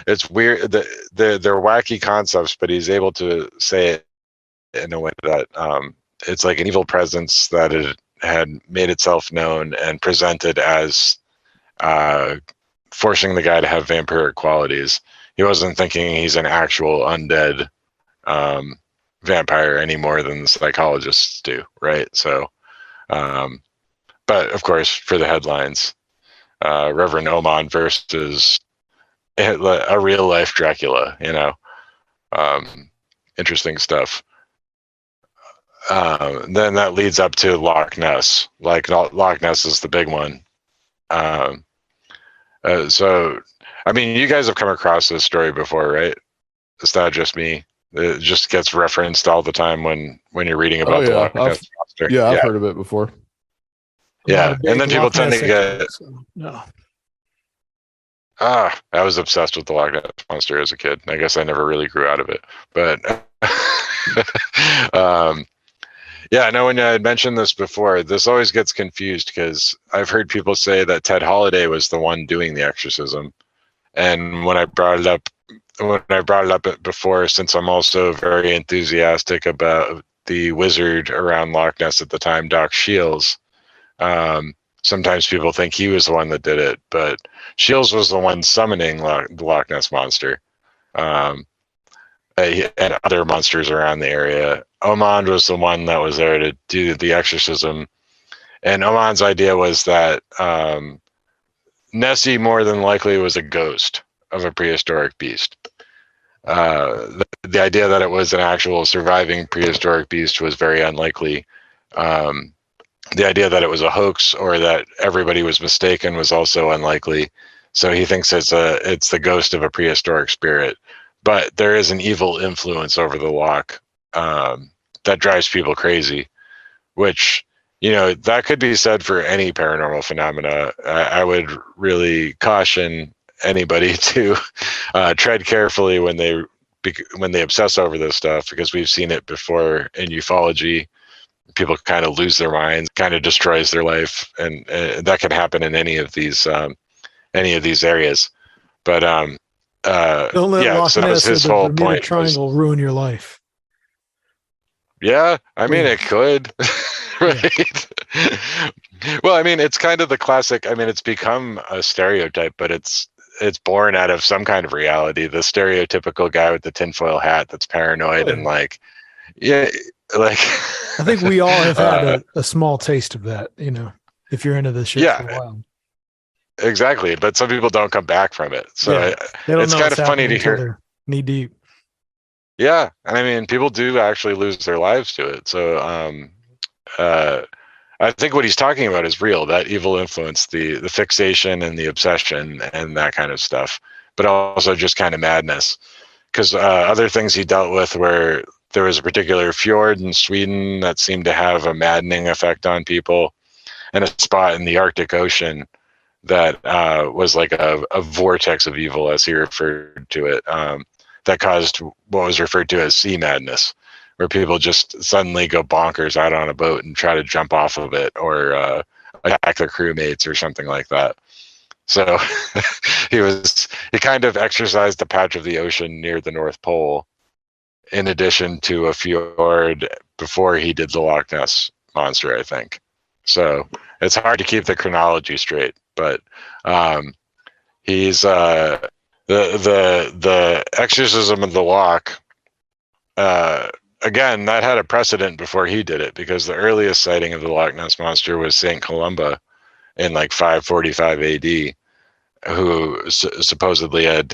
It's weird. They're wacky concepts, but he's able to say it in a way that it's like an evil presence that it had made itself known and presented as forcing the guy to have vampiric qualities. He wasn't thinking he's an actual undead vampire any more than the psychologists do, right? So, but of course, for the headlines, Reverend Omand versus a real life Dracula, interesting stuff. Then that leads up to Loch Ness. Like Loch Ness is the big one. So, I mean, you guys have come across this story before, right? It's not just me. It just gets referenced all the time when you're reading about the Loch Ness monster. Yeah, I've heard of it before. Yeah, and then people tend to get. No. I was obsessed with the Loch Ness monster as a kid. I guess I never really grew out of it, but yeah, I know when I had mentioned this before, this always gets confused because I've heard people say that Ted Holiday was the one doing the exorcism, and when I brought it up before, since I'm also very enthusiastic about the wizard around Loch Ness at the time, Doc Shields. Sometimes people think he was the one that did it, but Shields was the one summoning the Loch Ness monster, and other monsters around the area. Omand was the one that was there to do the exorcism, and Omand's idea was that Nessie more than likely was a ghost of a prehistoric beast. The idea that it was an actual surviving prehistoric beast was very unlikely. The idea that it was a hoax or that everybody was mistaken was also unlikely. So he thinks it's the ghost of a prehistoric spirit. But there is an evil influence over the loch that drives people crazy, which, that could be said for any paranormal phenomena. I would really caution anybody to tread carefully when they obsess over this stuff, because we've seen it before in ufology. People kind of lose their minds, kind of destroys their life, and that can happen in any of these areas. But Don't let Loch so that was Ness his or the whole Bermuda point. Triangle ruin your life. Yeah, I mean, it could, right? Well, I mean, it's kind of the classic. I mean, it's become a stereotype, but it's born out of some kind of reality. The stereotypical guy with the tinfoil hat that's paranoid and like, yeah, like. I think we all have had a small taste of that, if you're into this shit for a while. Exactly, but some people don't come back from it. So it's kind of funny to hear. Knee deep. Yeah, and I mean, people do actually lose their lives to it. So I think what he's talking about is real. That evil influence, the fixation and the obsession and that kind of stuff, but also just kind of madness. Because other things he dealt with were there was a particular fjord in Sweden that seemed to have a maddening effect on people, and a spot in the Arctic Ocean that was like a vortex of evil, as he referred to it, that caused what was referred to as sea madness, where people just suddenly go bonkers out on a boat and try to jump off of it or attack their crewmates or something like that. So he kind of exorcised a patch of the ocean near the North Pole, in addition to a fjord before he did the Loch Ness Monster, I think. So it's hard to keep the chronology straight, but he's the Exorcism of the Loch. Again, that had a precedent before he did it, because the earliest sighting of the Loch Ness Monster was Saint Columba in like 545 AD, who supposedly had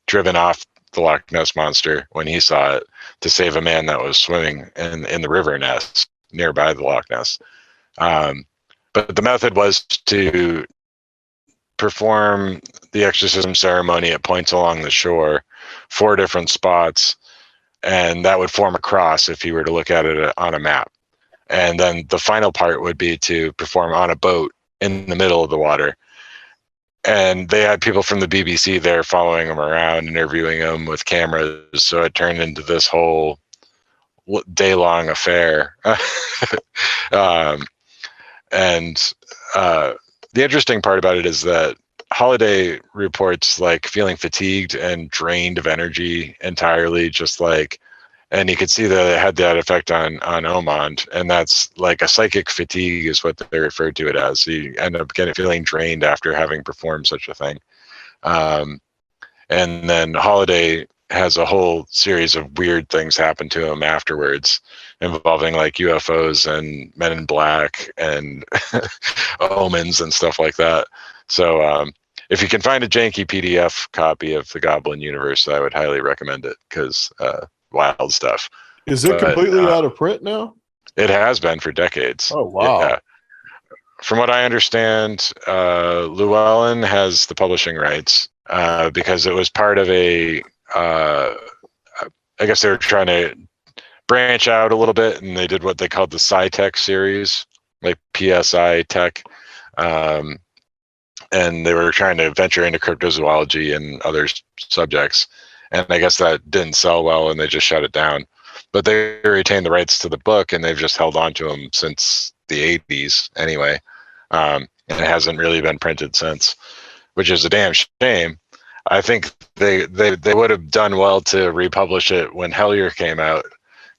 driven off the Loch Ness Monster when he saw it to save a man that was swimming in the river Ness nearby the Loch Ness. But the method was to perform the exorcism ceremony at points along the shore, 4 different spots, and that would form a cross if you were to look at it on a map. And then the final part would be to perform on a boat in the middle of the water. And they had people from the BBC there following him around, interviewing him with cameras. So it turned into this whole day-long affair. The interesting part about it is that Holiday reports like feeling fatigued and drained of energy entirely, just like, and you could see that it had that effect on Omand, and that's like a psychic fatigue is what they referred to it as. So you end up feeling drained after having performed such a thing. And then Holiday has a whole series of weird things happen to him afterwards, involving like UFOs and Men in Black and omens and stuff like that. So if you can find a janky PDF copy of the Goblin Universe, I would highly recommend it, because wild stuff. Is it completely out of print now? It has been for decades. Oh, wow. Yeah. From what I understand, Llewellyn has the publishing rights because it was part of a I guess they were trying to branch out a little bit, and they did what they called the Sci-Tech series, like PSI Tech. And they were trying to venture into cryptozoology and other subjects. And I guess that didn't sell well, and they just shut it down. But they retained the rights to the book, and they've just held on to them since the 80s anyway. And it hasn't really been printed since, which is a damn shame. I think they would have done well to republish it when Hellier came out,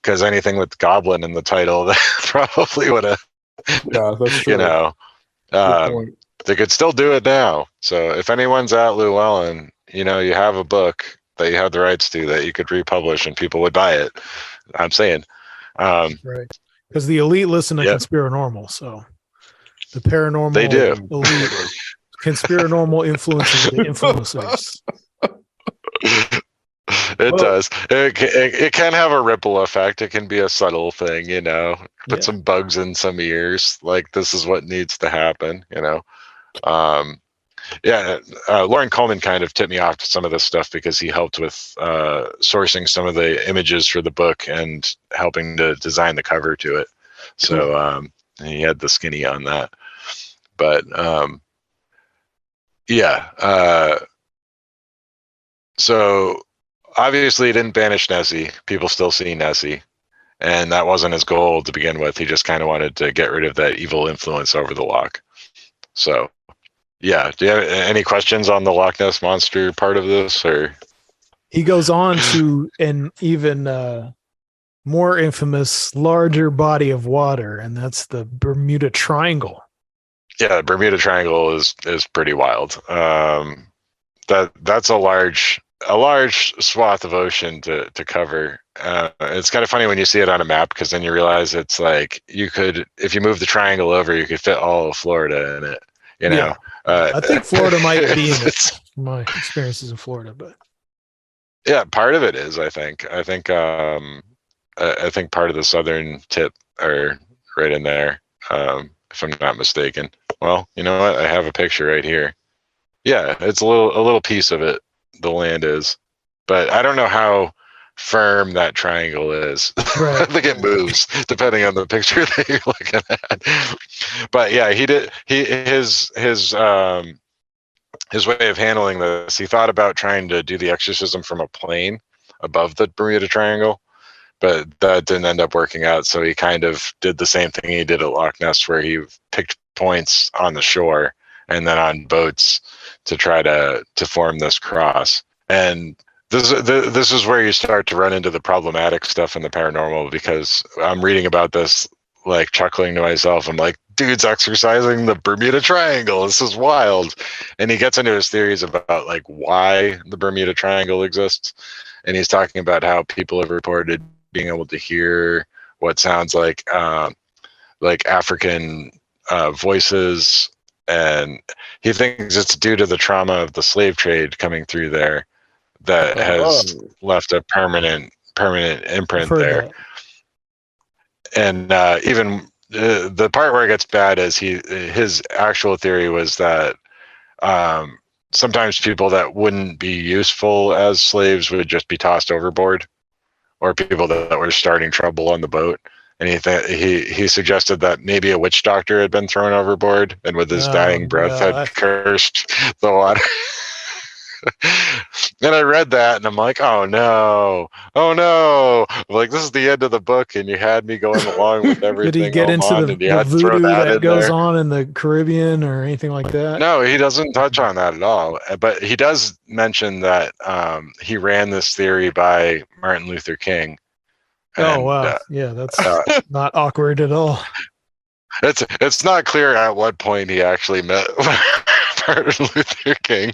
because anything with Goblin in the title, that probably would have, yeah, that's true. You know, they could still do it now. So if anyone's at Llewellyn, you know, you have a book that you have the rights to that you could republish and people would buy it. I'm saying. Right. Because the elite listen to Conspirinormal, so the paranormal they do. Elite Conspirinormal influences the influencers. It does. It can have a ripple effect. It can be a subtle thing, you know. Put some bugs in some ears. Like, this is what needs to happen, you know. Lauren Coleman kind of tipped me off to some of this stuff because he helped with sourcing some of the images for the book and helping to design the cover to it. So he had the skinny on that. But so obviously he didn't banish Nessie. People still see Nessie. And that wasn't his goal to begin with. He just kind of wanted to get rid of that evil influence over the loch. So, yeah. Do you have any questions on the Loch Ness Monster part of this? Or he goes on to an even more infamous, larger body of water, and that's the Bermuda Triangle. Yeah, the Bermuda Triangle is pretty wild. That's a large swath of ocean to cover. It's kind of funny when you see it on a map, because then you realize it's like you could, if you move the triangle over, you could fit all of Florida in it. You know, I think Florida might be in it. My experiences in Florida, but yeah, part of it is. I think part of the southern tip are right in there, if I'm not mistaken. Well, you know what? I have a picture right here. Yeah, it's a little piece of it. The land is, but I don't know how firm that triangle is. Right. I think it moves depending on the picture that you're looking at. But yeah, his way of handling this, he thought about trying to do the exorcism from a plane above the Bermuda Triangle, but that didn't end up working out. So he kind of did the same thing he did at Loch Ness, where he picked points on the shore and then on boats to try to form this cross. And this is where you start to run into the problematic stuff in the paranormal, because I'm reading about this, like chuckling to myself. I'm like, dude's exorcising the Bermuda Triangle. This is wild. And he gets into his theories about like why the Bermuda Triangle exists. And he's talking about how people have reported being able to hear what sounds like African voices. And he thinks it's due to the trauma of the slave trade coming through there that has left a permanent imprint there. That. And even the part where it gets bad is his actual theory was that sometimes people that wouldn't be useful as slaves would just be tossed overboard, or people that were starting trouble on the boat. And he suggested that maybe a witch doctor had been thrown overboard and with his dying breath had cursed the water. And I read that and I'm like, oh no. Like, this is the end of the book and you had me going along with everything. Did he get into the voodoo that goes on in the Caribbean or anything like that? No, he doesn't touch on that at all. But he does mention that he ran this theory by Martin Luther King. Oh, wow. Yeah, that's not awkward at all. It's not clear at what point he actually met Martin Luther King,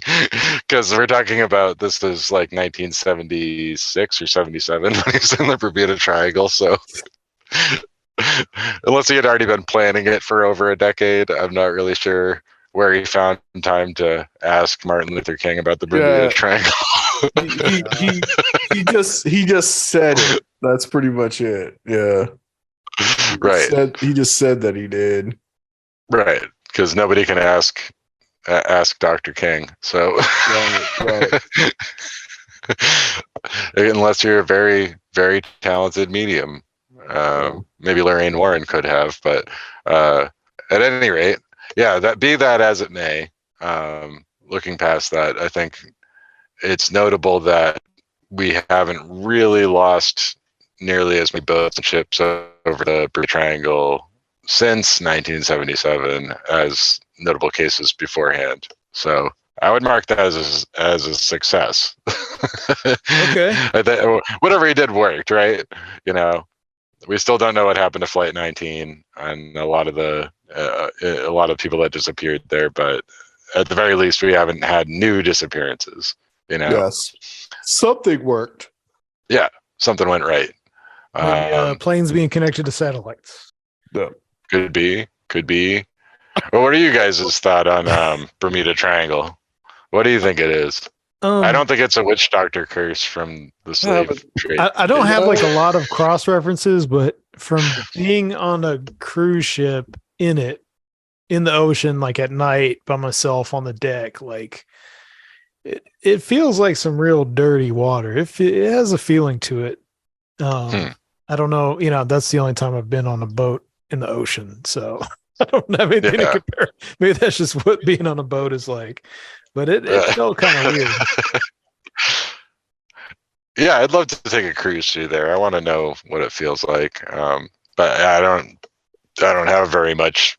because we're talking about this is like 1976 or 77 when he was in the Bermuda Triangle. So unless he had already been planning it for over a decade, I'm not really sure where he found time to ask Martin Luther King about the Bermuda Triangle. he just said it. That's pretty much it. Yeah. Right. He just said that he did. Right. Because nobody can ask Dr. King. So right. Unless you're a very, very talented medium. Maybe Lorraine Warren could have, but at any rate, yeah, that as it may, looking past that, I think it's notable that we haven't really lost nearly as many boats and ships over the Bermuda Triangle since 1977 as notable cases beforehand. So I would mark that as a success. Okay. Whatever he did worked, right? You know, we still don't know what happened to Flight 19 and a lot of people that disappeared there, but at the very least, we haven't had new disappearances. You know, yes, something worked. Yeah, something went right. Maybe, planes being connected to satellites. Yeah. Could be. Well, what are you guys' thought on Bermuda Triangle? What do you think it is? I don't think it's a witch doctor curse from the slave trade. I don't have like a lot of cross references, but from being on a cruise ship in the ocean, like at night by myself on the deck, like it feels like some real dirty water. It has a feeling to it. I don't know. You know, that's the only time I've been on a boat in the ocean, so I don't have anything to compare. Maybe that's just what being on a boat is like. But it felt kind of weird. Yeah, I'd love to take a cruise through there. I want to know what it feels like. But I don't have very much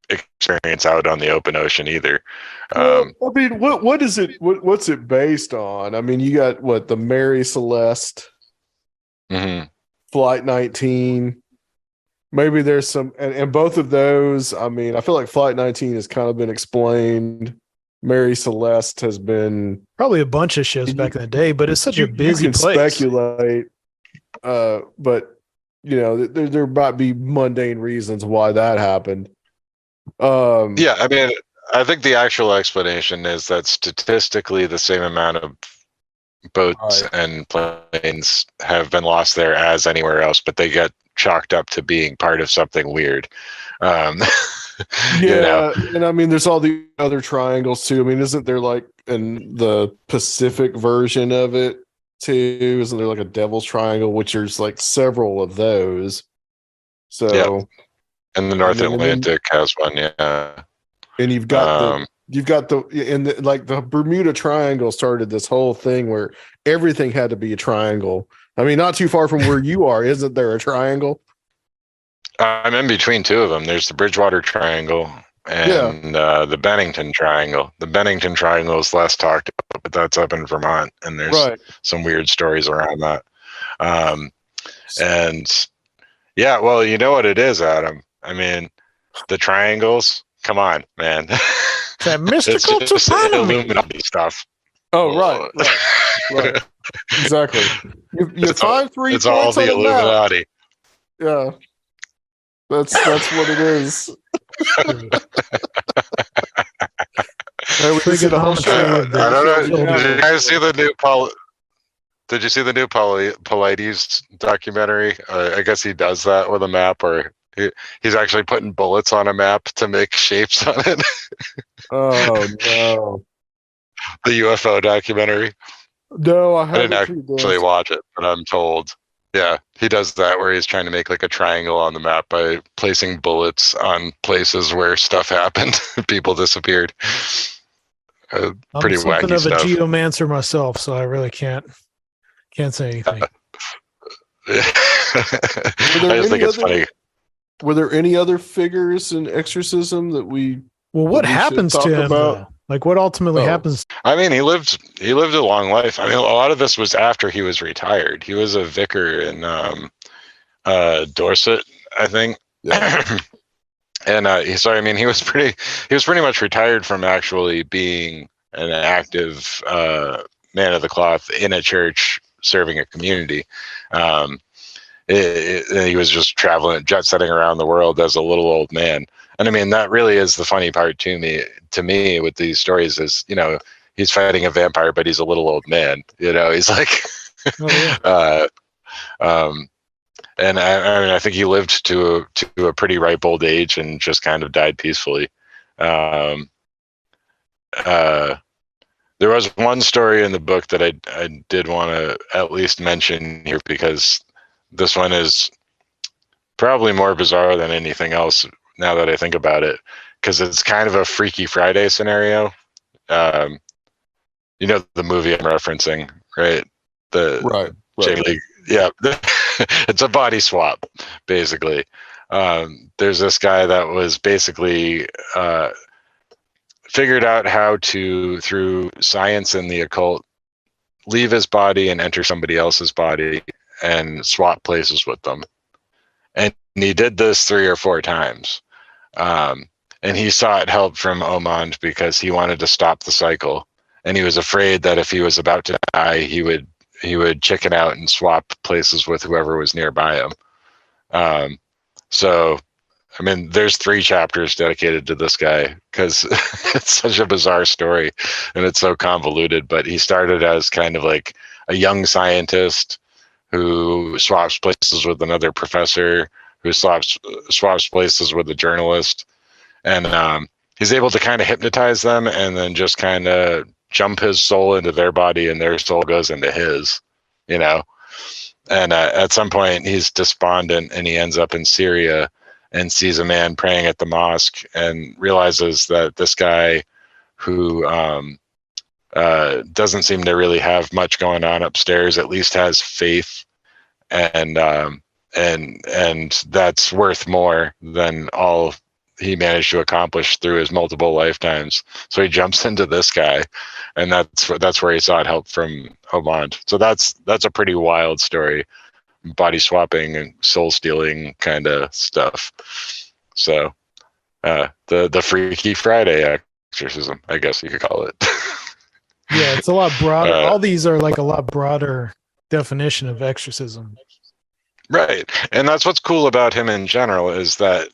experience out on the open ocean either. I mean, what is it? What's it based on? I mean, you got the Mary Celeste, Flight 19. Maybe there's some, and both of those. I mean, I feel like Flight 19 has kind of been explained. Mary Celeste has been probably a bunch of ships back in the day, but it's such a busy place. Speculate, but you know, there might be mundane reasons why that happened. Yeah, I mean, I think the actual explanation is that statistically, the same amount of boats and planes have been lost there as anywhere else, but they get chalked up to being part of something weird. Yeah, you know? And I mean, there's all the other triangles too. I mean, isn't there like in the Pacific version of it too? Isn't there like a Devil's Triangle, which there's like several of those? So, and the North Atlantic has one, yeah. And you've got the Bermuda Triangle started this whole thing where everything had to be a triangle. I mean, not too far from where you are, isn't there a triangle? I'm in between two of them. There's the Bridgewater Triangle, and the Bennington Triangle. The Bennington Triangle is less talked about, but that's up in Vermont, and there's some weird stories around that. And yeah, well, you know what it is, Adam. I mean, the triangles. Come on, man. That mystical Illuminati stuff. Oh, right. Exactly. You find 3 it's all points the on the map. Illuminati. Yeah, that's what it is. Hey, we see the whole show. I don't know. Did you guys see the new Did you see the new Paulides documentary? I guess he does that with a map, or he's actually putting bullets on a map to make shapes on it. Oh no! The UFO documentary. No, I didn't actually watch it, but I'm told. Yeah, he does that where he's trying to make like a triangle on the map by placing bullets on places where stuff happened. People disappeared. Pretty I'm something wacky of stuff. a geomancer myself, so I really can't say anything. I just think it's funny. Were there any other figures in Exorcism that we? Well, what happens to him? Though? Like, what ultimately happens? I mean, he lived a long life. I mean, a lot of this was after he was retired. He was a vicar in Dorset, I think. Yeah. And he was pretty much retired from actually being an active man of the cloth in a church serving a community. He was just traveling, jet setting around the world as a little old man. And I mean, that really is the funny part to me with these stories is, you know, he's fighting a vampire, but he's a little old man, you know, he's like, and I mean, I think he lived to a pretty ripe old age and just kind of died peacefully. There was one story in the book that I did want to at least mention here, because this one is probably more bizarre than anything else now that I think about it, because it's kind of a Freaky Friday scenario. You know the movie I'm referencing, right? Right. J-League. Yeah. It's a body swap, basically. There's this guy that was basically figured out how to, through science and the occult, leave his body and enter somebody else's body and swap places with them. And he did this 3 or 4 times. And he sought help from Omand because he wanted to stop the cycle. And he was afraid that if he was about to die, he would chicken out and swap places with whoever was nearby him. So, I mean, there's 3 chapters dedicated to this guy because it's such a bizarre story and it's so convoluted. But he started as kind of like a young scientist who swaps places with another professor, who swaps places with a journalist. And he's able to kind of hypnotize them and then just kind of jump his soul into their body and their soul goes into his, you know. And at some point he's despondent and he ends up in Syria and sees a man praying at the mosque and realizes that this guy who doesn't seem to really have much going on upstairs at least has faith, and that's worth more than all he managed to accomplish through his multiple lifetimes. So he jumps into this guy, and that's where he sought help from Omand. So that's a pretty wild story, body swapping and soul stealing kind of stuff. So the Freaky Friday exorcism, I guess you could call it. Yeah, it's a lot broader. All these are like a lot broader definition of exorcism. Right. And that's what's cool about him in general is that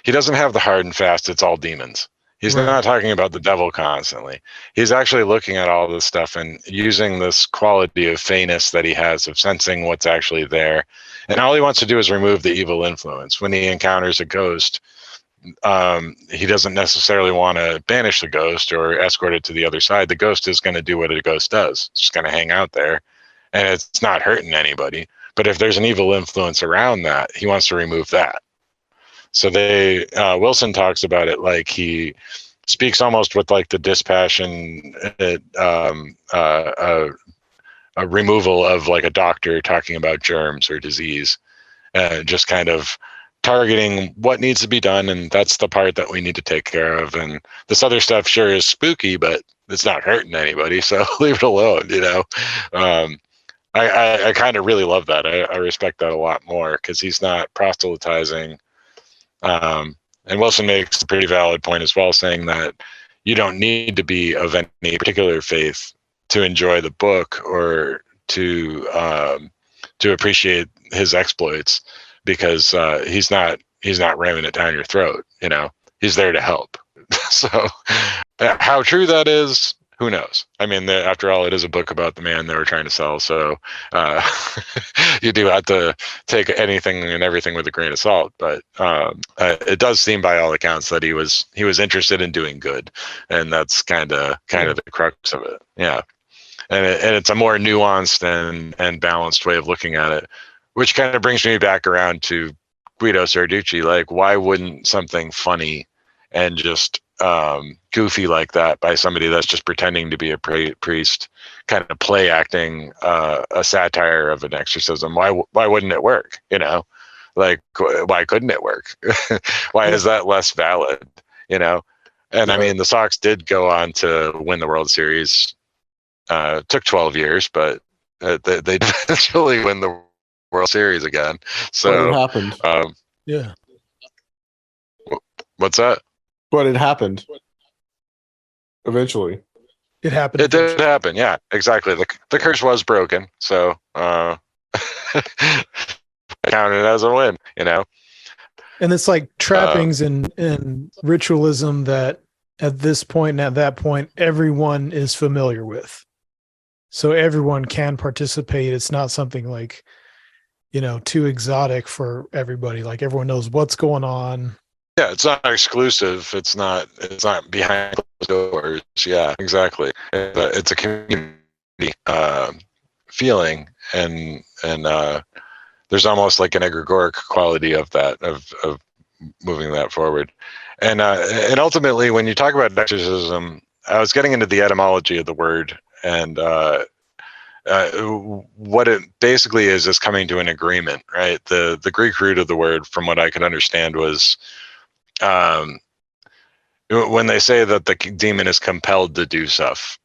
he doesn't have the hard and fast, it's all demons. He's not talking about the devil constantly. He's actually looking at all this stuff and using this quality of feyness that he has of sensing what's actually there. And all he wants to do is remove the evil influence. When he encounters a ghost, he doesn't necessarily want to banish the ghost or escort it to the other side. The ghost is going to do what a ghost does. It's just going to hang out there, and it's not hurting anybody. But if there's an evil influence around that, he wants to remove that. So Wilson talks about it like he speaks almost with like the dispassion, a removal of like a doctor talking about germs or disease, just kind of targeting what needs to be done, and that's the part that we need to take care of. And this other stuff sure is spooky, but it's not hurting anybody, so leave it alone, you know. I kind of really love that. I respect that a lot more, because he's not proselytizing. And Wilson makes a pretty valid point as well, saying that you don't need to be of any particular faith to enjoy the book or to appreciate his exploits, because he's not ramming it down your throat. You know, he's there to help. So how true that is, who knows? I mean, after all, it is a book about the man they were trying to sell. So you do have to take anything and everything with a grain of salt. But it does seem, by all accounts, that he was interested in doing good, and that's kind of the crux of it. Yeah, and it's a more nuanced and balanced way of looking at it, which kind of brings me back around to Guido Sarducci. Like, why wouldn't something funny and just goofy like that by somebody that's just pretending to be a priest, kind of play acting a satire of an exorcism? Why wouldn't it work? You know, like, why couldn't it work? Why is that less valid? You know, and I mean, the Sox did go on to win the World Series. Took 12 years, but they did eventually win the World Series again. So it happened. Yeah. What's that? But it happened eventually. It happened. It did happen. Yeah, exactly. The curse was broken. So I count it as a win, you know? And it's like trappings and ritualism that at this point and at that point, everyone is familiar with. So everyone can participate. It's not something like, you know, too exotic for everybody. Like, everyone knows what's going on. Yeah, it's not exclusive. It's not behind closed doors. Yeah, exactly. It's a community feeling, and there's almost like an egregoric quality of that, of moving that forward. And ultimately, when you talk about exorcism, I was getting into the etymology of the word, and what it basically is coming to an agreement, right? The Greek root of the word, from what I could understand, was when they say that the demon is compelled to do stuff,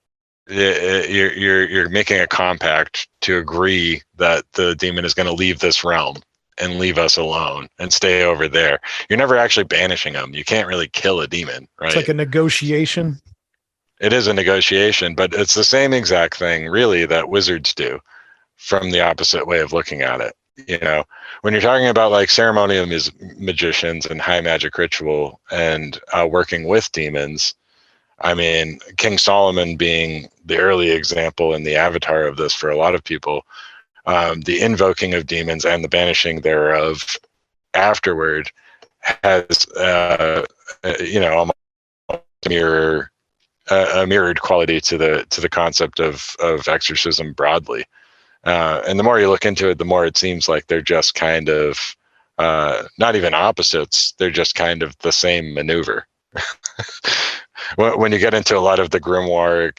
you're making a compact to agree that the demon is going to leave this realm and leave us alone and stay over there. You're never actually banishing them. You can't really kill a demon, right? It's like a negotiation. It is a negotiation, but it's the same exact thing, really, that wizards do, from the opposite way of looking at it. You know, when you're talking about like ceremonial magicians and high magic ritual and working with demons, I mean, King Solomon being the early example and the avatar of this for a lot of people, the invoking of demons and the banishing thereof afterward has, you know, a mirrored quality to the concept of exorcism broadly. And the more you look into it, the more it seems like they're just kind of not even opposites. They're just kind of the same maneuver. When you get into a lot of the grimoire,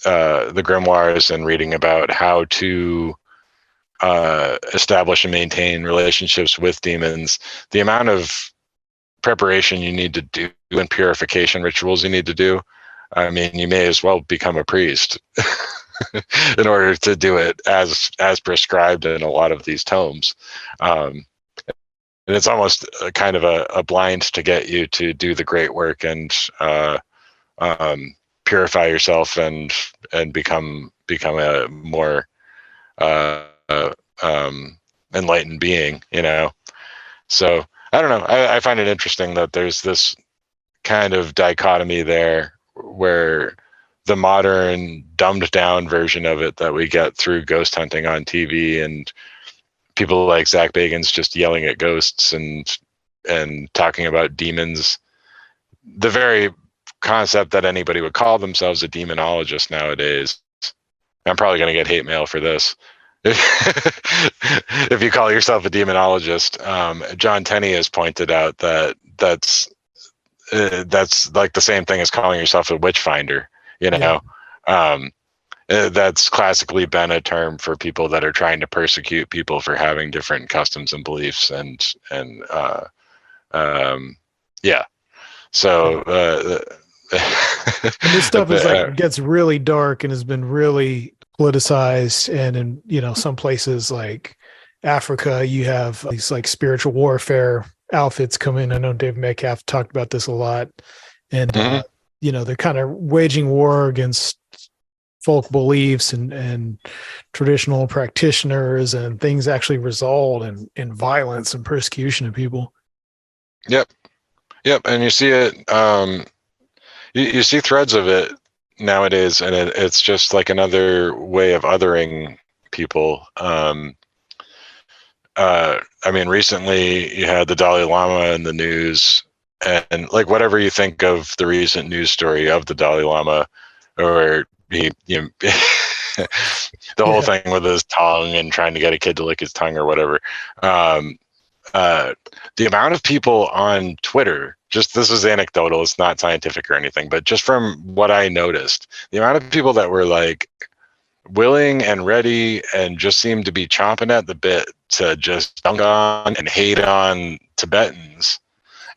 the grimoires, and reading about how to establish and maintain relationships with demons, the amount of preparation you need to do and purification rituals you need to do, I mean, you may as well become a priest in order to do it as prescribed in a lot of these tomes. And it's almost a kind of a blind to get you to do the great work and purify yourself and become a more enlightened being, you know? So I don't know. I find it interesting that there's this kind of dichotomy there, where the modern dumbed down version of it that we get through ghost hunting on TV and people like Zach Bagans just yelling at ghosts and talking about demons, the very concept that anybody would call themselves a demonologist nowadays. I'm probably going to get hate mail for this. If you call yourself a demonologist, John Tenney has pointed out that that's like the same thing as calling yourself a witch finder, you know? Yeah. that's classically been a term for people that are trying to persecute people for having different customs and beliefs, and yeah. So And this stuff is like gets really dark and has been really politicized. And in, you know, some places like Africa, you have these like spiritual warfare outfits come in. I know Dave Metcalf talked about this a lot. And, you know, they're kind of waging war against folk beliefs and traditional practitioners, and things actually result in violence and persecution of people. Yep. And you see it, you see threads of it nowadays, and it's just like another way of othering people. I mean, recently you had the Dalai Lama in the news, and like whatever you think of the recent news story of the Dalai Lama, or he, you know, the whole thing with his tongue and trying to get a kid to lick his tongue or whatever. The amount of people on Twitter, just, this is anecdotal, it's not scientific or anything, but just from what I noticed, the amount of people that were like willing and ready and just seemed to be chomping at the bit to just dunk on and hate on Tibetans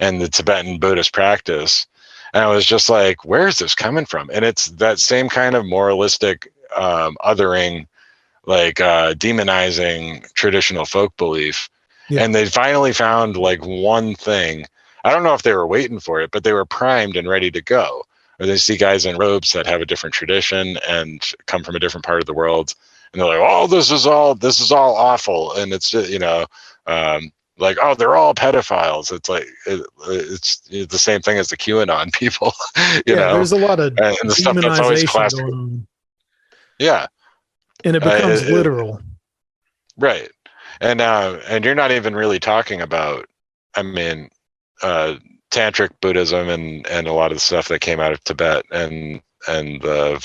and the Tibetan Buddhist practice. And I was just like, where is this coming from? And it's that same kind of moralistic othering, like demonizing traditional folk belief. Yeah. And they finally found like one thing. I don't know if they were waiting for it, but they were primed and ready to go. Or they see guys in robes that have a different tradition and come from a different part of the world, and they're like, "Oh, this is all awful," and it's, you know, like, "Oh, they're all pedophiles." It's like it's the same thing as the QAnon people, you know. There's a lot of and the stuff that's always classic. Yeah, and it becomes literal, right? And you're not even really talking about, I mean, tantric Buddhism and a lot of the stuff that came out of Tibet and the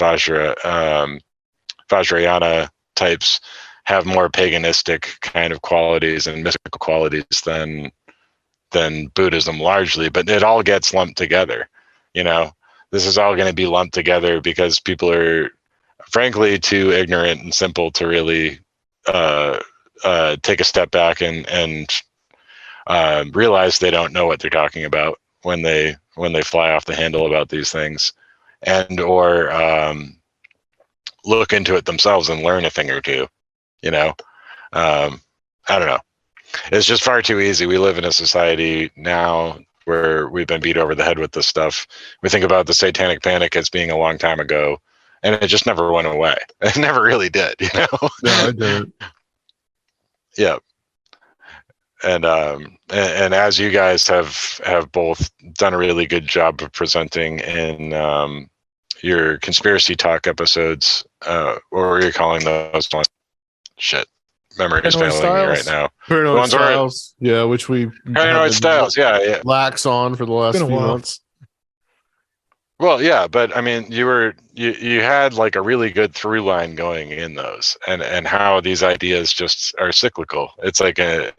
Vajrayana types have more paganistic kind of qualities and mystical qualities than Buddhism largely, but it all gets lumped together. You know, this is all going to be lumped together because people are frankly too ignorant and simple to really take a step back and realize they don't know what they're talking about when they fly off the handle about these things, and or look into it themselves and learn a thing or two. You know, I don't know. It's just far too easy. We live in a society now where we've been beat over the head with this stuff. We think about the Satanic Panic as being a long time ago, and it just never went away. It never really did. You know? No, it didn't. Yeah. And as you guys have both done a really good job of presenting in your conspiracy talk episodes, or what are you calling those ones? Shit, memory is failing me right now. Paranoid Styles, yeah, which we Paranoid Styles, yeah, lax on for the last few months. Well, yeah, but I mean, you had like a really good through line going in those, and how these ideas just are cyclical. It's like the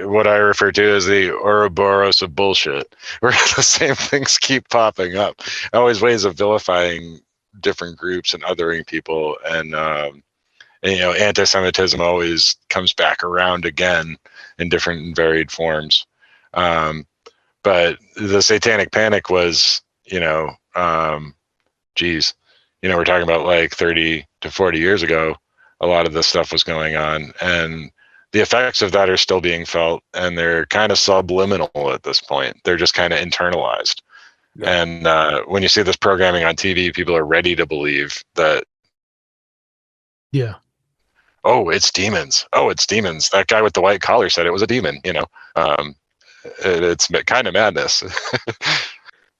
what I refer to as the Ouroboros of bullshit, where the same things keep popping up. Always ways of vilifying different groups and othering people, and you know, anti-Semitism always comes back around again in different and varied forms. But the Satanic Panic was, you know, geez, you know, we're talking about like 30 to 40 years ago. A lot of this stuff was going on, and the effects of that are still being felt, and they're kind of subliminal at this point. They're just kind of internalized. Yeah. And when you see this programming on TV, people are ready to believe that. Yeah. Oh, it's demons. Oh, it's demons. That guy with the white collar said it was a demon, you know. It's kind of madness.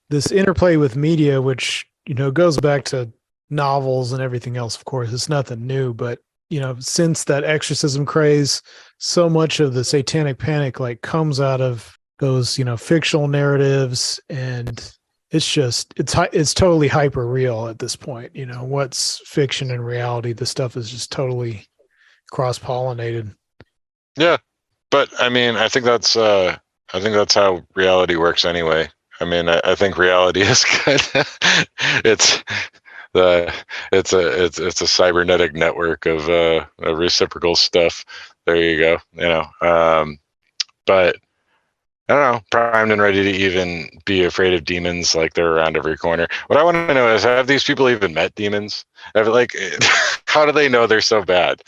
This interplay with media, which, you know, goes back to novels and everything else, of course, it's nothing new, but, you know, since that exorcism craze, so much of the Satanic Panic like comes out of those, you know, fictional narratives, and it's just it's totally hyper real at this point. You know, what's fiction and reality, the stuff is just totally cross-pollinated. Yeah, but I mean, I think that's how reality works anyway. I mean, I think reality is good. It's It's a cybernetic network of reciprocal stuff. There you go. But I don't know, primed and ready to even be afraid of demons like they're around every corner. What I want to know is, have these people even met demons? How do they know they're so bad?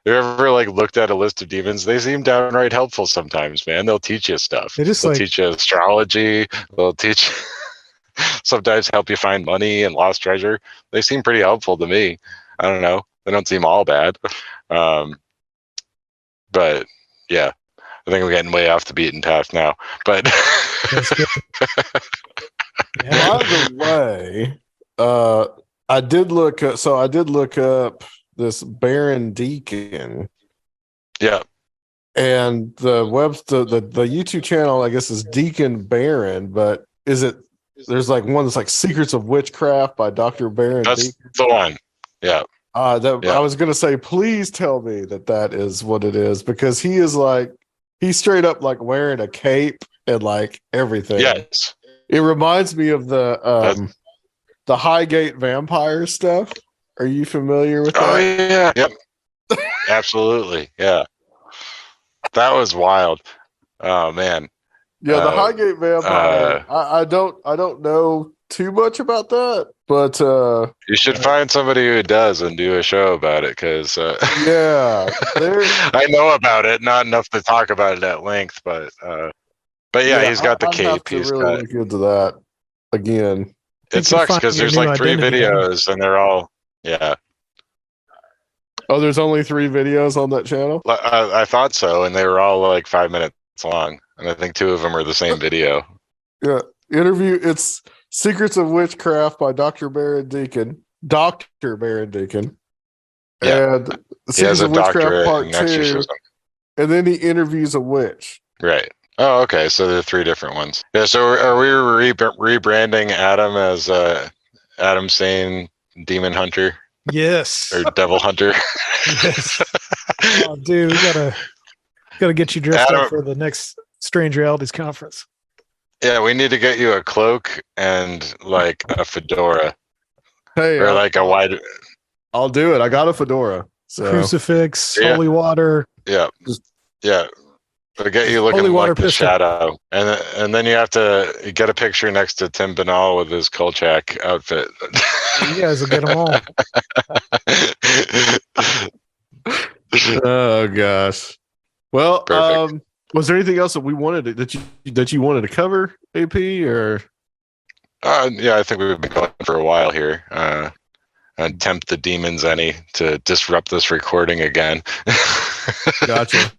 Have you ever looked at a list of demons? They seem downright helpful sometimes, man. They'll teach you stuff. They'll teach you astrology. They'll teach sometimes help you find money and lost treasure. They seem pretty helpful to me. I don't know. They don't seem all bad. But yeah. I think we're getting way off the beaten path now, but That's good. By the way, I did look up this Baron Deacon. Yeah. And the YouTube channel, I guess, is Deacon Baron, but there's one that's like Secrets of Witchcraft by Dr. Baron That's Deacon. the one. Yeah. I was going to say, please tell me that is what it is, because he's straight up wearing a cape and everything. Yes. It reminds me of the Highgate vampire stuff. Are you familiar with that? Oh yeah. Yep. Absolutely. Yeah. That was wild. Oh man. Yeah, the Highgate vampire. I don't know too much about that, but you should find somebody who does and do a show about it, because yeah, I know about it, not enough to talk about it at length, but yeah, he's got the cape. He's really look into that again. It sucks because there's 3 videos and they're all Oh, there's only 3 videos on that channel? I thought so, and they were all 5 minutes long, and I think 2 of them are the same video. Yeah, it's Secrets of Witchcraft by Dr. Baron Deacon. Dr. Baron Deacon. Yeah. And Secrets of Witchcraft Part 2. Exorcism. And then he interviews a witch. Right. Oh, okay. So there are 3 different ones. Yeah. So are we rebranding Adam as Adam Sane Demon Hunter? Yes. Or Devil Hunter? Yes. Oh, dude, we gotta get you dressed up for the next Strange Realities conference. Yeah, we need to get you a cloak and a fedora. Hey, or a wide. I'll do it. I got a fedora. So. Crucifix, holy water. Yeah, yeah. We'll get you looking like the Shadow, and then you have to get a picture next to Tim Banal with his Kolchak outfit. You guys will get them all. Oh gosh. Well, was there anything else that we wanted that you wanted to cover, AP, or? Yeah, I think we've been going for a while here. Tempt the demons any to disrupt this recording again. Gotcha.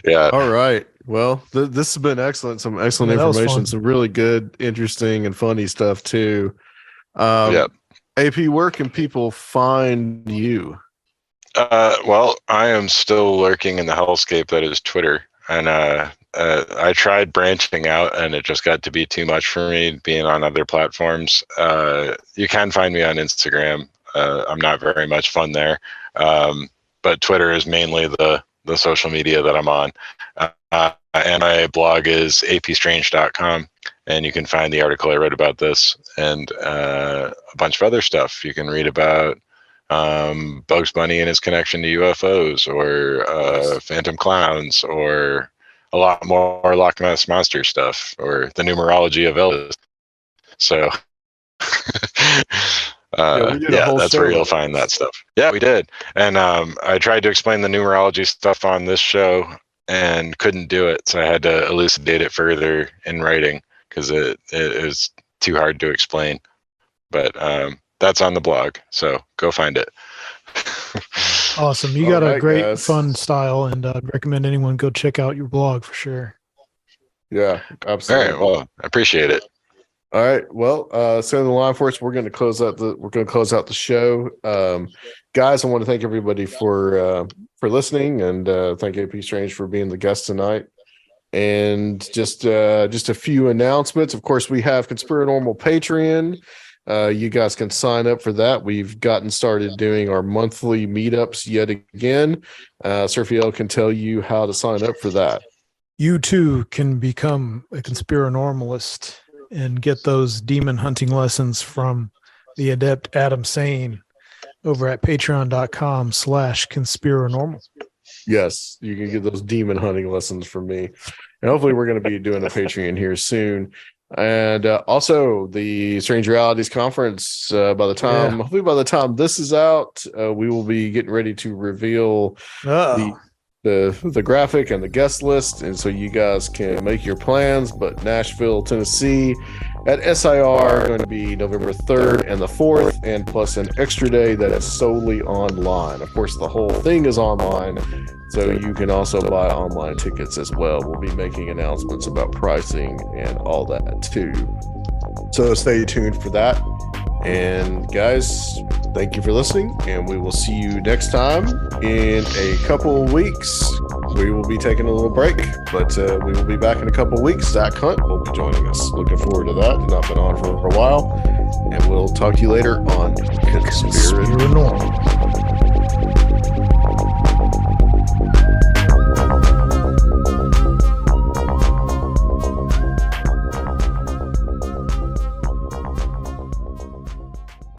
Yeah. All right. Well, this has been excellent. Some excellent information. Some really good, interesting, and funny stuff too. AP, where can people find you? Well, I am still lurking in the hellscape that is Twitter, and I tried branching out, and it just got to be too much for me being on other platforms. You can find me on Instagram. I'm not very much fun there, but Twitter is mainly the social media that I'm on. And my blog is apstrange.com, and you can find the article I wrote about this and a bunch of other stuff. You can read about Bugs Bunny and his connection to UFOs, or phantom clowns, or a lot more Loch Ness Monster stuff, or the numerology of Elvis. So that's where you'll find that stuff. Yeah, we did. And I tried to explain the numerology stuff on this show and couldn't do it, so I had to elucidate it further in writing, because it is too hard to explain. But that's on the blog, so go find it. Awesome. You got a great fun style, and I'd recommend anyone go check out your blog for sure. Yeah, absolutely. All right, well, I appreciate it. All right. Well, so in the line for us, we're going to close out the show. Guys, I want to thank everybody for listening, and thank AP Strange for being the guest tonight. And just a few announcements. Of course, we have Conspirinormal Patreon. You guys can sign up for that. We've gotten started doing our monthly meetups yet again. Serfiel can tell you how to sign up for that. You too can become a conspiranormalist and get those demon hunting lessons from the adept Adam Sane over at patreon.com/Conspirinormal. Yes, you can get those demon hunting lessons from me. And hopefully we're going to be doing a Patreon here soon. And also the Strange Realities Conference, hopefully by the time this is out, we will be getting ready to reveal the graphic and the guest list. And so you guys can make your plans. But Nashville, Tennessee at SIR going to be November 3rd and the 4th, and plus an extra day that is solely online. Of course, the whole thing is online, so you can also buy online tickets as well. We'll be making announcements about pricing and all that too. So stay tuned for that. And guys, thank you for listening, and we will see you next time in a couple of weeks. We will be taking a little break, but we will be back in a couple of weeks. Zach Hunt will be joining us. Looking forward to that. Not been on for a while. And we'll talk to you later on Conspiranormal.